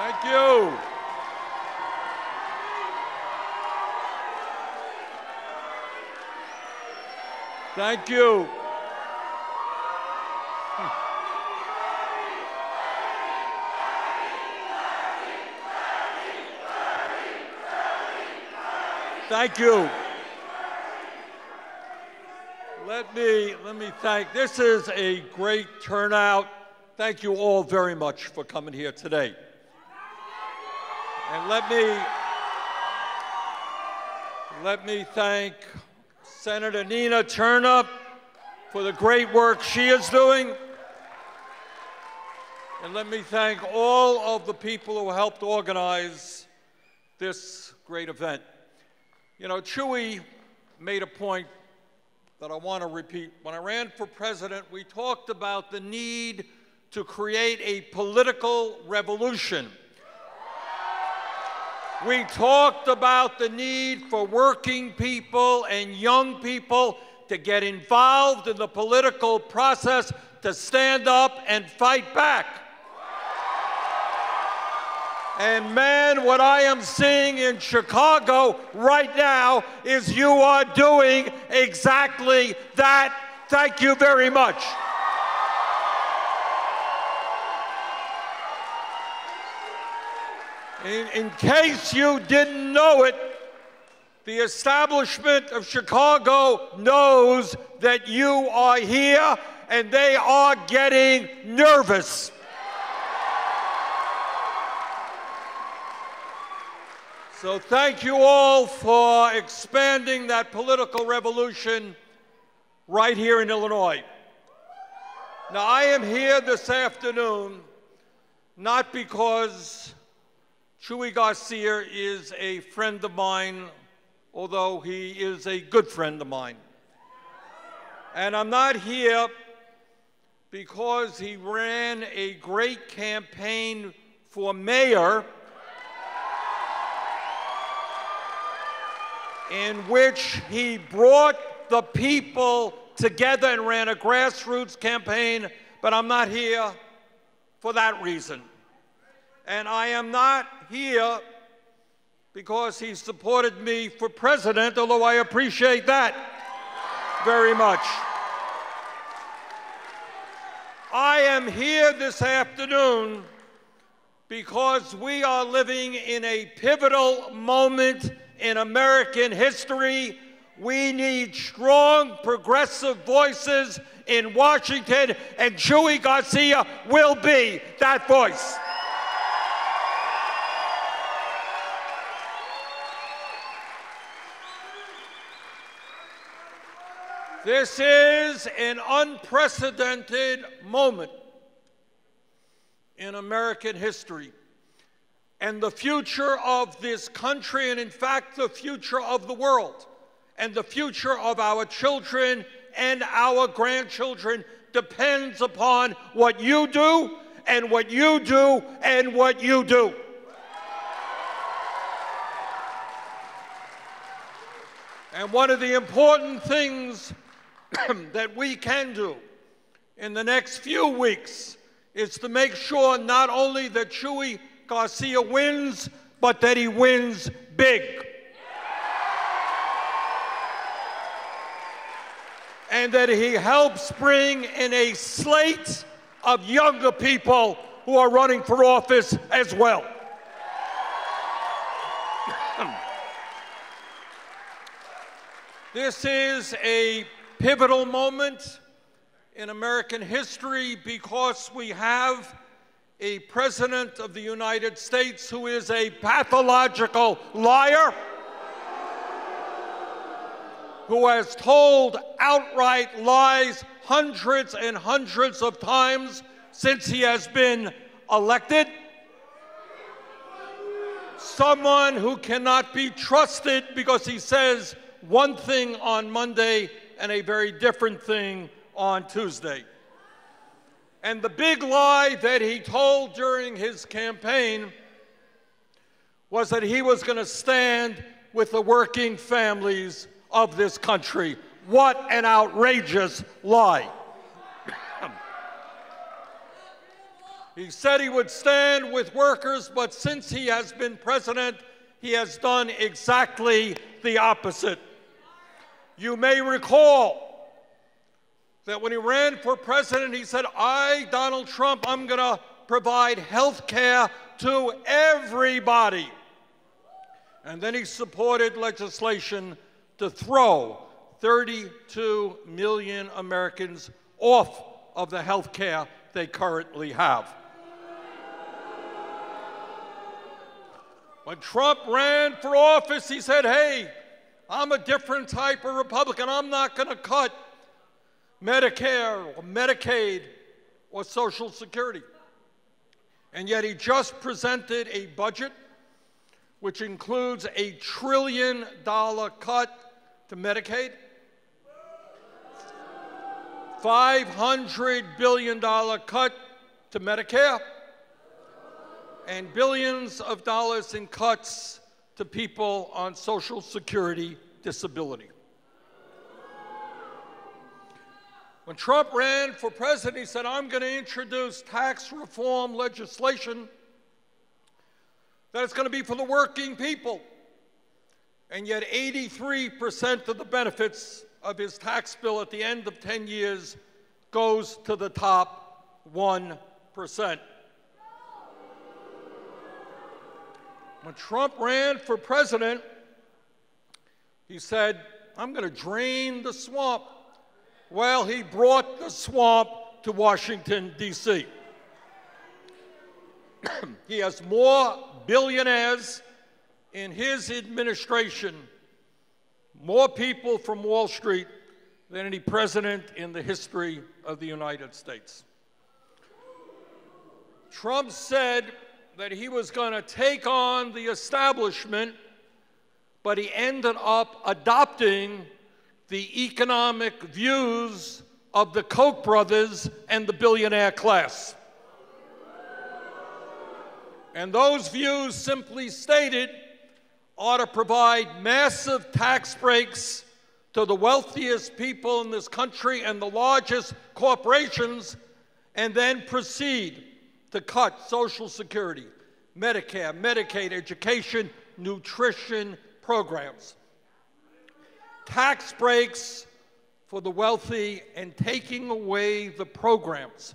thank you. Thank you. Thank you. Let me thank, this is a great turnout. Thank you all very much for coming here today. And let me thank Senator Nina Turner for the great work she is doing. And let me thank all of the people who helped organize this great event. You know, Chuy made a point that I want to repeat. When I ran for president, we talked about the need to create a political revolution. We talked about the need for working people and young people to get involved in the political process, to stand up and fight back. And man, what I am seeing in Chicago right now is you are doing exactly that. Thank you very much. In case you didn't know it, the establishment of Chicago knows that you are here and they are getting nervous. So thank you all for expanding that political revolution right here in Illinois. Now, I am here this afternoon not because Chuy Garcia is a friend of mine, although he is a good friend of mine. And I'm not here because he ran a great campaign for mayor in which he brought the people together and ran a grassroots campaign, but I'm not here for that reason. And I am not here because he supported me for president, although I appreciate that very much. I am here this afternoon because we are living in a pivotal moment in American history. We need strong, progressive voices in Washington, and Chuy Garcia will be that voice. This is an unprecedented moment in American history. And the future of this country, and in fact, the future of the world, and the future of our children and our grandchildren depends upon what you do, and what you do, and what you do. And one of the important things that we can do in the next few weeks is to make sure not only that Chuy Garcia wins, but that he wins big. And that he helps bring in a slate of younger people who are running for office as well. This is a pivotal moment in American history because we have a president of the United States who is a pathological liar, who has told outright lies hundreds and hundreds of times since he has been elected. Someone who cannot be trusted because he says one thing on Monday and a very different thing on Tuesday. And the big lie that he told during his campaign was that he was going to stand with the working families of this country. What an outrageous lie. He said he would stand with workers, but since he has been president, he has done exactly the opposite. You may recall that when he ran for president, he said, I, Donald Trump, I'm going to provide health care to everybody. And then he supported legislation to throw 32 million Americans off of the health care they currently have. When Trump ran for office, he said, hey, I'm a different type of Republican. I'm not going to cut Medicare or Medicaid or Social Security. And yet he just presented a budget which includes a $1 trillion cut to Medicaid, $500 billion cut to Medicare, and billions of dollars in cuts to people on Social Security disability. When Trump ran for president, he said, I'm going to introduce tax reform legislation that is going to be for the working people. And yet 83% of the benefits of his tax bill at the end of 10 years goes to the top 1%. When Trump ran for president, he said, I'm going to drain the swamp. Well, he brought the swamp to Washington, D.C. He has more billionaires in his administration, more people from Wall Street than any president in the history of the United States. Trump said that he was going to take on the establishment, but he ended up adopting the economic views of the Koch brothers and the billionaire class. And those views, simply stated, ought to provide massive tax breaks to the wealthiest people in this country and the largest corporations, and then proceed to cut Social Security, Medicare, Medicaid, education, nutrition programs. Tax breaks for the wealthy and taking away the programs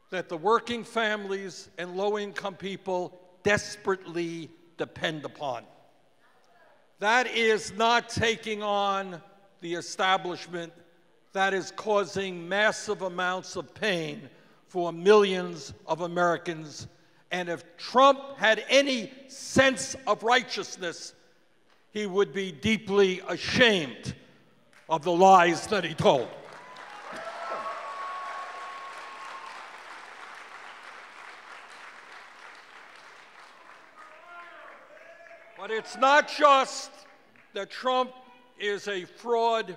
that the working families and low-income people desperately depend upon. That is not taking on the establishment. That is causing massive amounts of pain for millions of Americans. And if Trump had any sense of righteousness, he would be deeply ashamed of the lies that he told. But it's not just that Trump is a fraud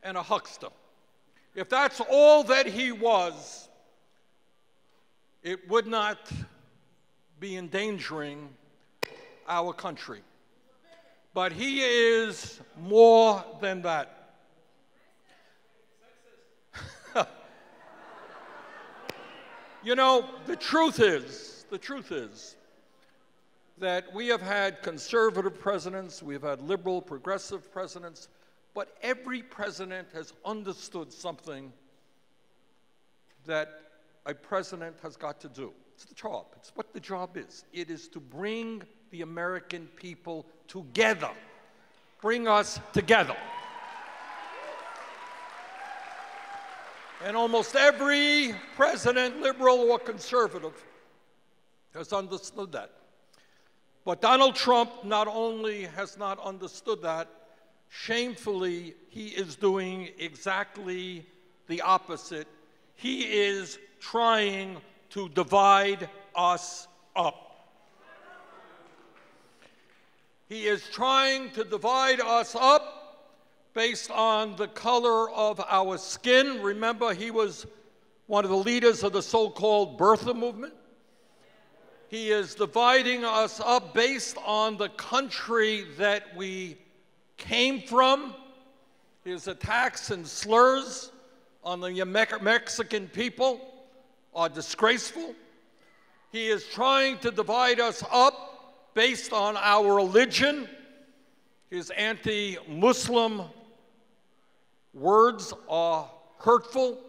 and a huckster. If that's all that he was, it would not be endangering our country. But he is more than that. You know, the truth is that we have had conservative presidents, we have had liberal, progressive presidents, but every president has understood something that a president has got to do. It's the job. It's what the job is. It is to bring the American people together. Bring us together. And almost every president, liberal or conservative, has understood that. But Donald Trump not only has not understood that, shamefully, he is doing exactly the opposite. He is trying to divide us up. He is trying to divide us up based on the color of our skin. Remember, he was one of the leaders of the so-called birther movement. He is dividing us up based on the country that we came from. His attacks and slurs on the Mexican people are disgraceful. He is trying to divide us up based on our religion. His anti-Muslim words are hurtful.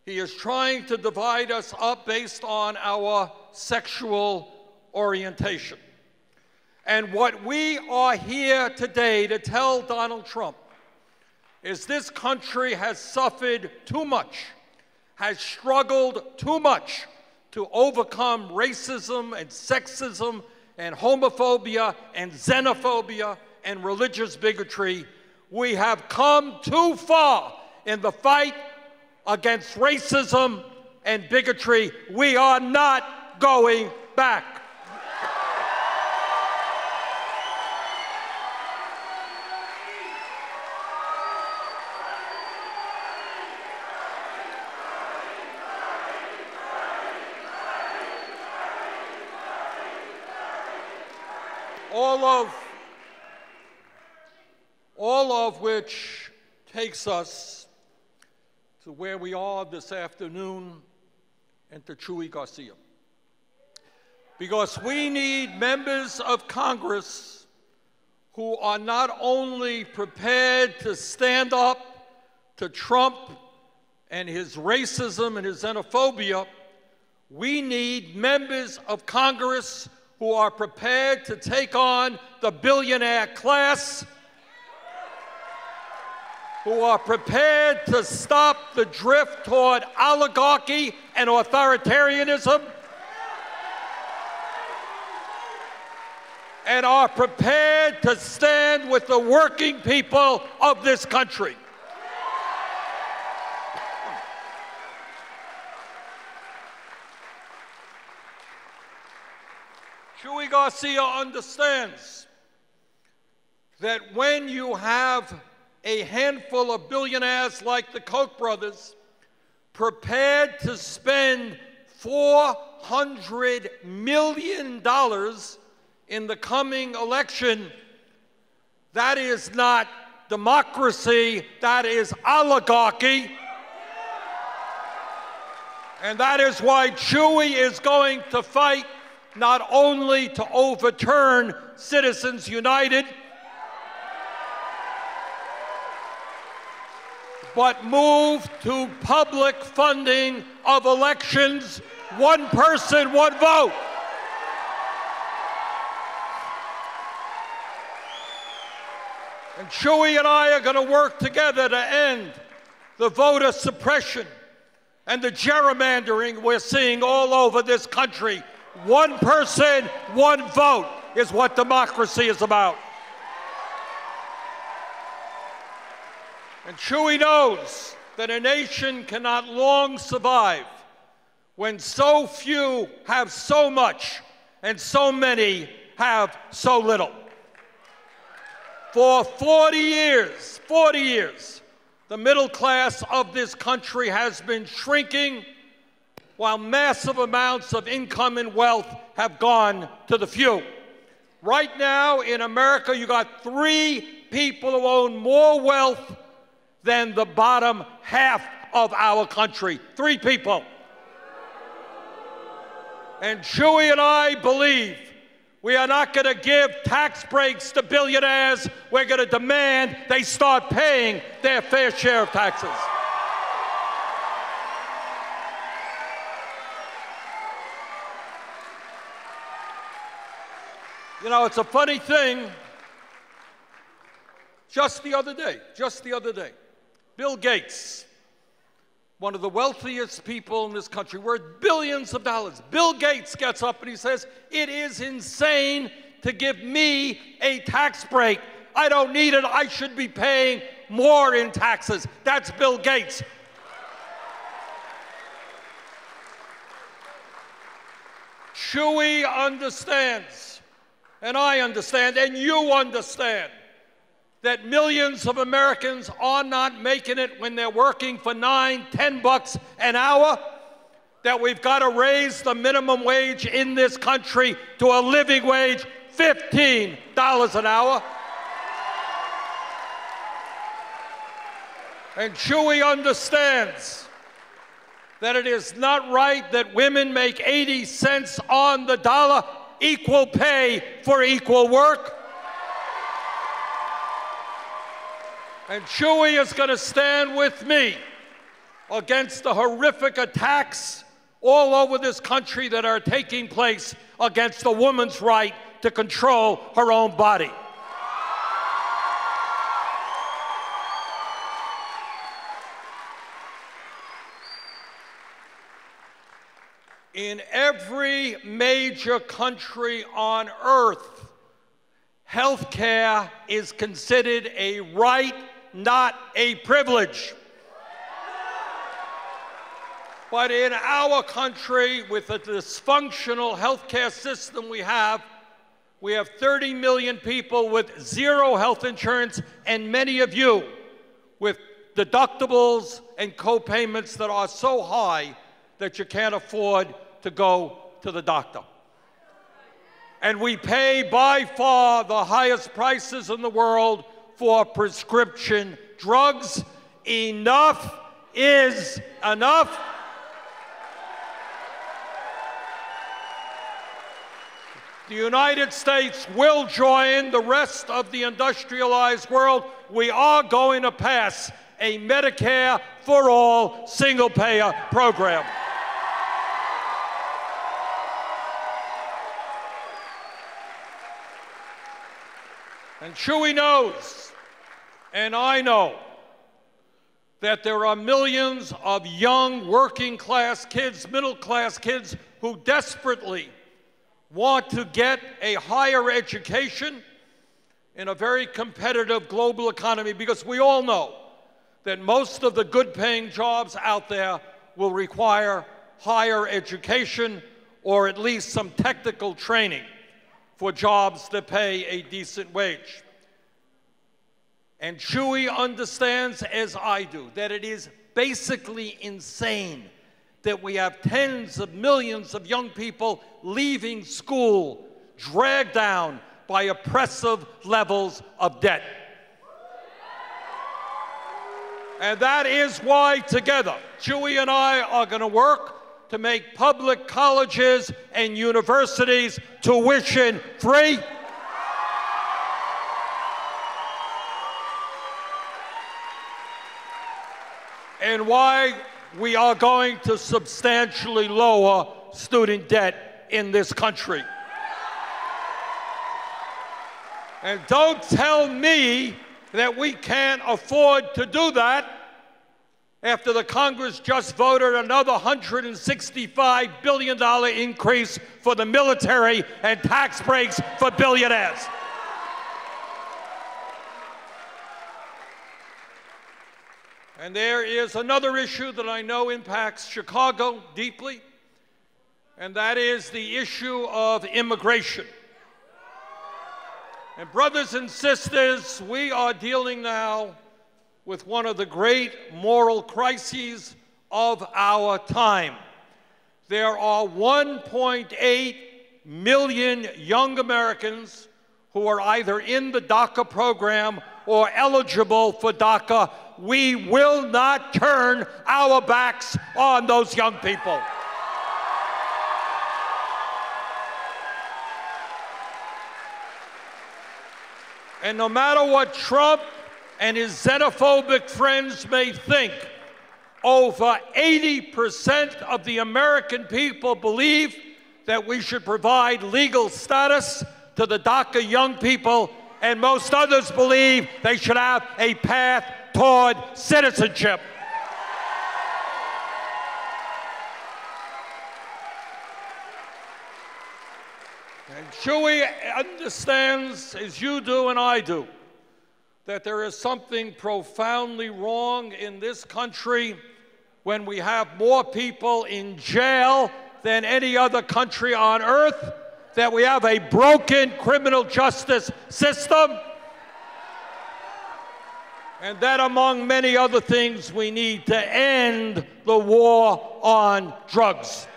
He is trying to divide us up based on our sexual orientation. And what we are here today to tell Donald Trump is this country has suffered too much, has struggled too much to overcome racism and sexism and homophobia and xenophobia and religious bigotry. We have come too far in the fight against racism and bigotry. We are not going back. All of which takes us to where we are this afternoon and to Chuy Garcia. Because we need members of Congress who are not only prepared to stand up to Trump and his racism and his xenophobia, we need members of Congress who are prepared to take on the billionaire class, who are prepared to stop the drift toward oligarchy and authoritarianism, and are prepared to stand with the working people of this country. Chuy Garcia understands that when you have a handful of billionaires like the Koch brothers prepared to spend $400 million in the coming election, that is not democracy, that is oligarchy. And that is why Chuy is going to fight not only to overturn Citizens United, but move to public funding of elections, one person, one vote. And Chuy and I are going to work together to end the voter suppression and the gerrymandering we're seeing all over this country. One person, one vote is what democracy is about. And Chuy knows that a nation cannot long survive when so few have so much and so many have so little. For 40 years, the middle class of this country has been shrinking while massive amounts of income and wealth have gone to the few. Right now in America, you got 3 people who own more wealth than the bottom half of our country. 3 people. And Chuy and I believe we are not going to give tax breaks to billionaires. We're going to demand they start paying their fair share of taxes. You know, it's a funny thing. Just the other day, Bill Gates, one of the wealthiest people in this country, worth billions of dollars. Bill Gates gets up and he says, it is insane to give me a tax break. I don't need it. I should be paying more in taxes. That's Bill Gates. Chuy understands, and I understand, and you understand, that millions of Americans are not making it when they're working for $9, $10 an hour, that we've got to raise the minimum wage in this country to a living wage, $15 an hour. And Chuy understands that it is not right that women make 80 cents on the dollar, equal pay for equal work. And Chuy is going to stand with me against the horrific attacks all over this country that are taking place against a woman's right to control her own body. In every major country on earth, health care is considered a right, not a privilege. But in our country, with the dysfunctional healthcare system we have 30 million people with zero health insurance, and many of you with deductibles and co-payments that are so high that you can't afford to go to the doctor. And we pay by far the highest prices in the world for prescription drugs. Enough is enough. The United States will join the rest of the industrialized world. We are going to pass a Medicare for all single-payer program. And Chuy knows, and I know, that there are millions of young working-class kids, middle-class kids, who desperately want to get a higher education in a very competitive global economy, because we all know that most of the good-paying jobs out there will require higher education or at least some technical training for jobs that pay a decent wage. And Chuy understands, as I do, that it is basically insane that we have tens of millions of young people leaving school, dragged down by oppressive levels of debt. And that is why together, Chuy and I are going to work to make public colleges and universities tuition free. And why we are going to substantially lower student debt in this country. And don't tell me that we can't afford to do that after the Congress just voted another $165 billion increase for the military and tax breaks for billionaires. And there is another issue that I know impacts Chicago deeply, and that is the issue of immigration. And brothers and sisters, we are dealing now with one of the great moral crises of our time. There are 1.8 million young Americans who are either in the DACA program or eligible for DACA. We will not turn our backs on those young people. And no matter what Trump and his xenophobic friends may think, over 80% of the American people believe that we should provide legal status to the DACA young people, and most others believe they should have a path toward citizenship. And Chuy understands, as you do and I do, that there is something profoundly wrong in this country when we have more people in jail than any other country on earth, that we have a broken criminal justice system, and that, among many other things, we need to end the war on drugs.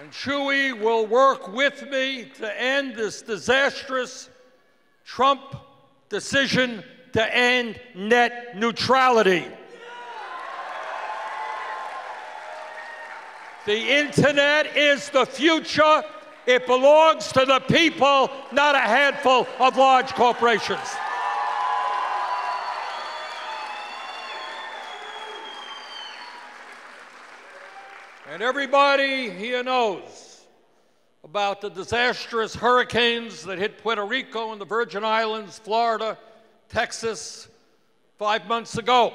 And Chuy will work with me to end this disastrous Trump decision to end net neutrality. The internet is the future. It belongs to the people, not a handful of large corporations. And everybody here knows about the disastrous hurricanes that hit Puerto Rico and the Virgin Islands, Florida, Texas 5 months ago.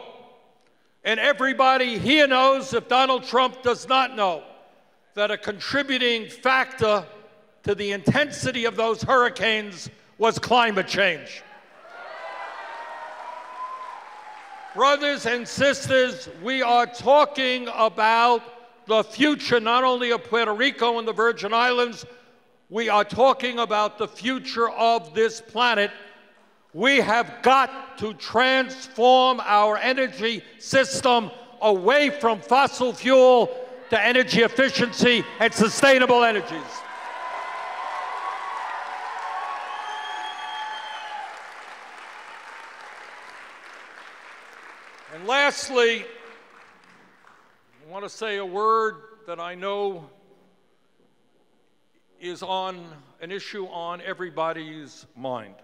And everybody here knows, if Donald Trump does not know, that a contributing factor to the intensity of those hurricanes was climate change. Brothers and sisters, we are talking about the future not only of Puerto Rico and the Virgin Islands, we are talking about the future of this planet. We have got to transform our energy system away from fossil fuel to energy efficiency and sustainable energies. And lastly, I want to say a word that I know is on an issue on everybody's mind.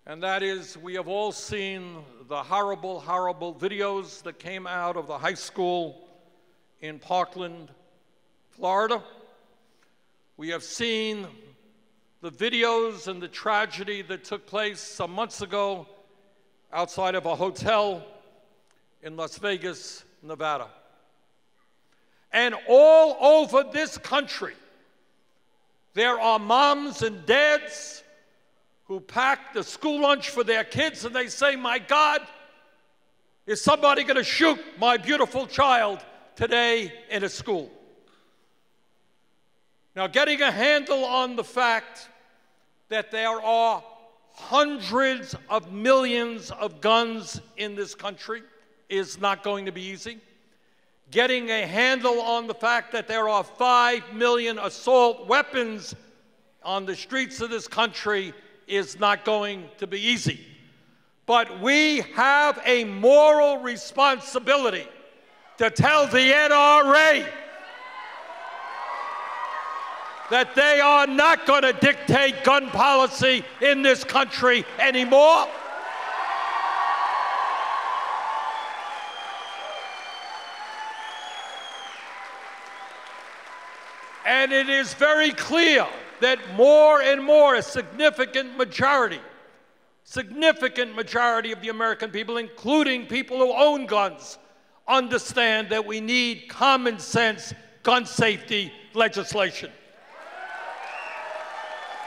And that is, we have all seen the horrible, horrible videos that came out of the high school in Parkland, Florida. We have seen the videos and the tragedy that took place some months ago outside of a hotel in Las Vegas, Nevada. And all over this country, there are moms and dads who pack the school lunch for their kids and they say, my God, is somebody going to shoot my beautiful child today in a school? Now, getting a handle on the fact that there are hundreds of millions of guns in this country is not going to be easy. Getting a handle on the fact that there are 5 million assault weapons on the streets of this country is not going to be easy. But we have a moral responsibility to tell the NRA that they are not going to dictate gun policy in this country anymore. And it is very clear that more and more, a significant majority of the American people, including people who own guns, understand that we need common sense gun safety legislation.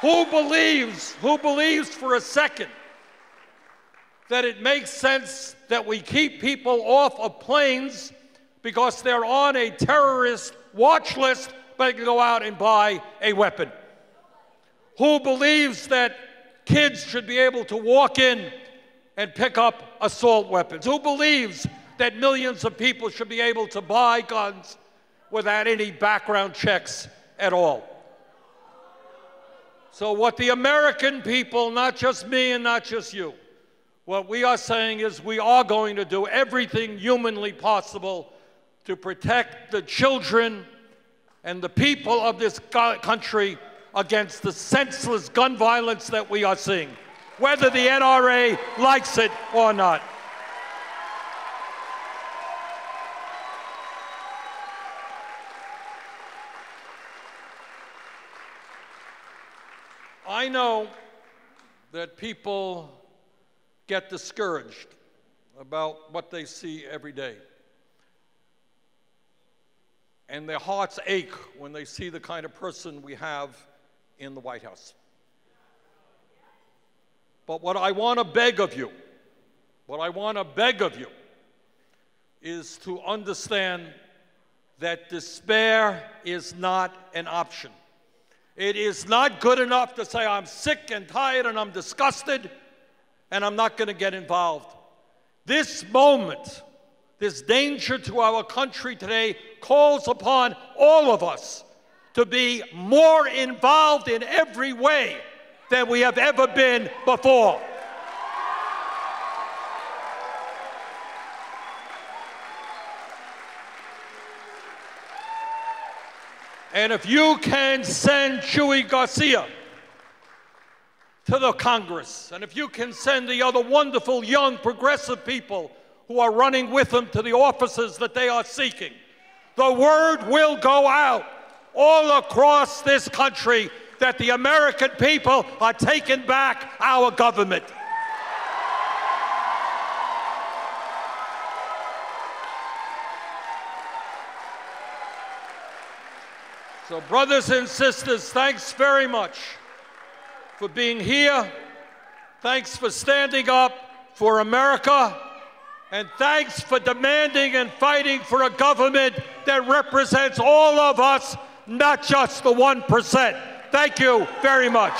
Who believes for a second that it makes sense that we keep people off of planes because they're on a terrorist watch list but they can go out and buy a weapon? Who believes that kids should be able to walk in and pick up assault weapons? Who believes that millions of people should be able to buy guns without any background checks at all? So what the American people, not just me and not just you, what we are saying is we are going to do everything humanly possible to protect the children and the people of this country against the senseless gun violence that we are seeing, whether the NRA likes it or not. I know that people get discouraged about what they see every day. And their hearts ache when they see the kind of person we have in the White House. But what I want to beg of you, is to understand that despair is not an option. It is not good enough to say I'm sick and tired and I'm disgusted and I'm not going to get involved. This moment, this danger to our country today calls upon all of us to be more involved in every way than we have ever been before. And if you can send Chuy Garcia to the Congress, and if you can send the other wonderful young progressive people who are running with them to the offices that they are seeking, the word will go out all across this country that the American people are taking back our government. So, brothers and sisters, thanks very much for being here. Thanks for standing up for America. And thanks for demanding and fighting for a government that represents all of us, not just the 1%. Thank you very much.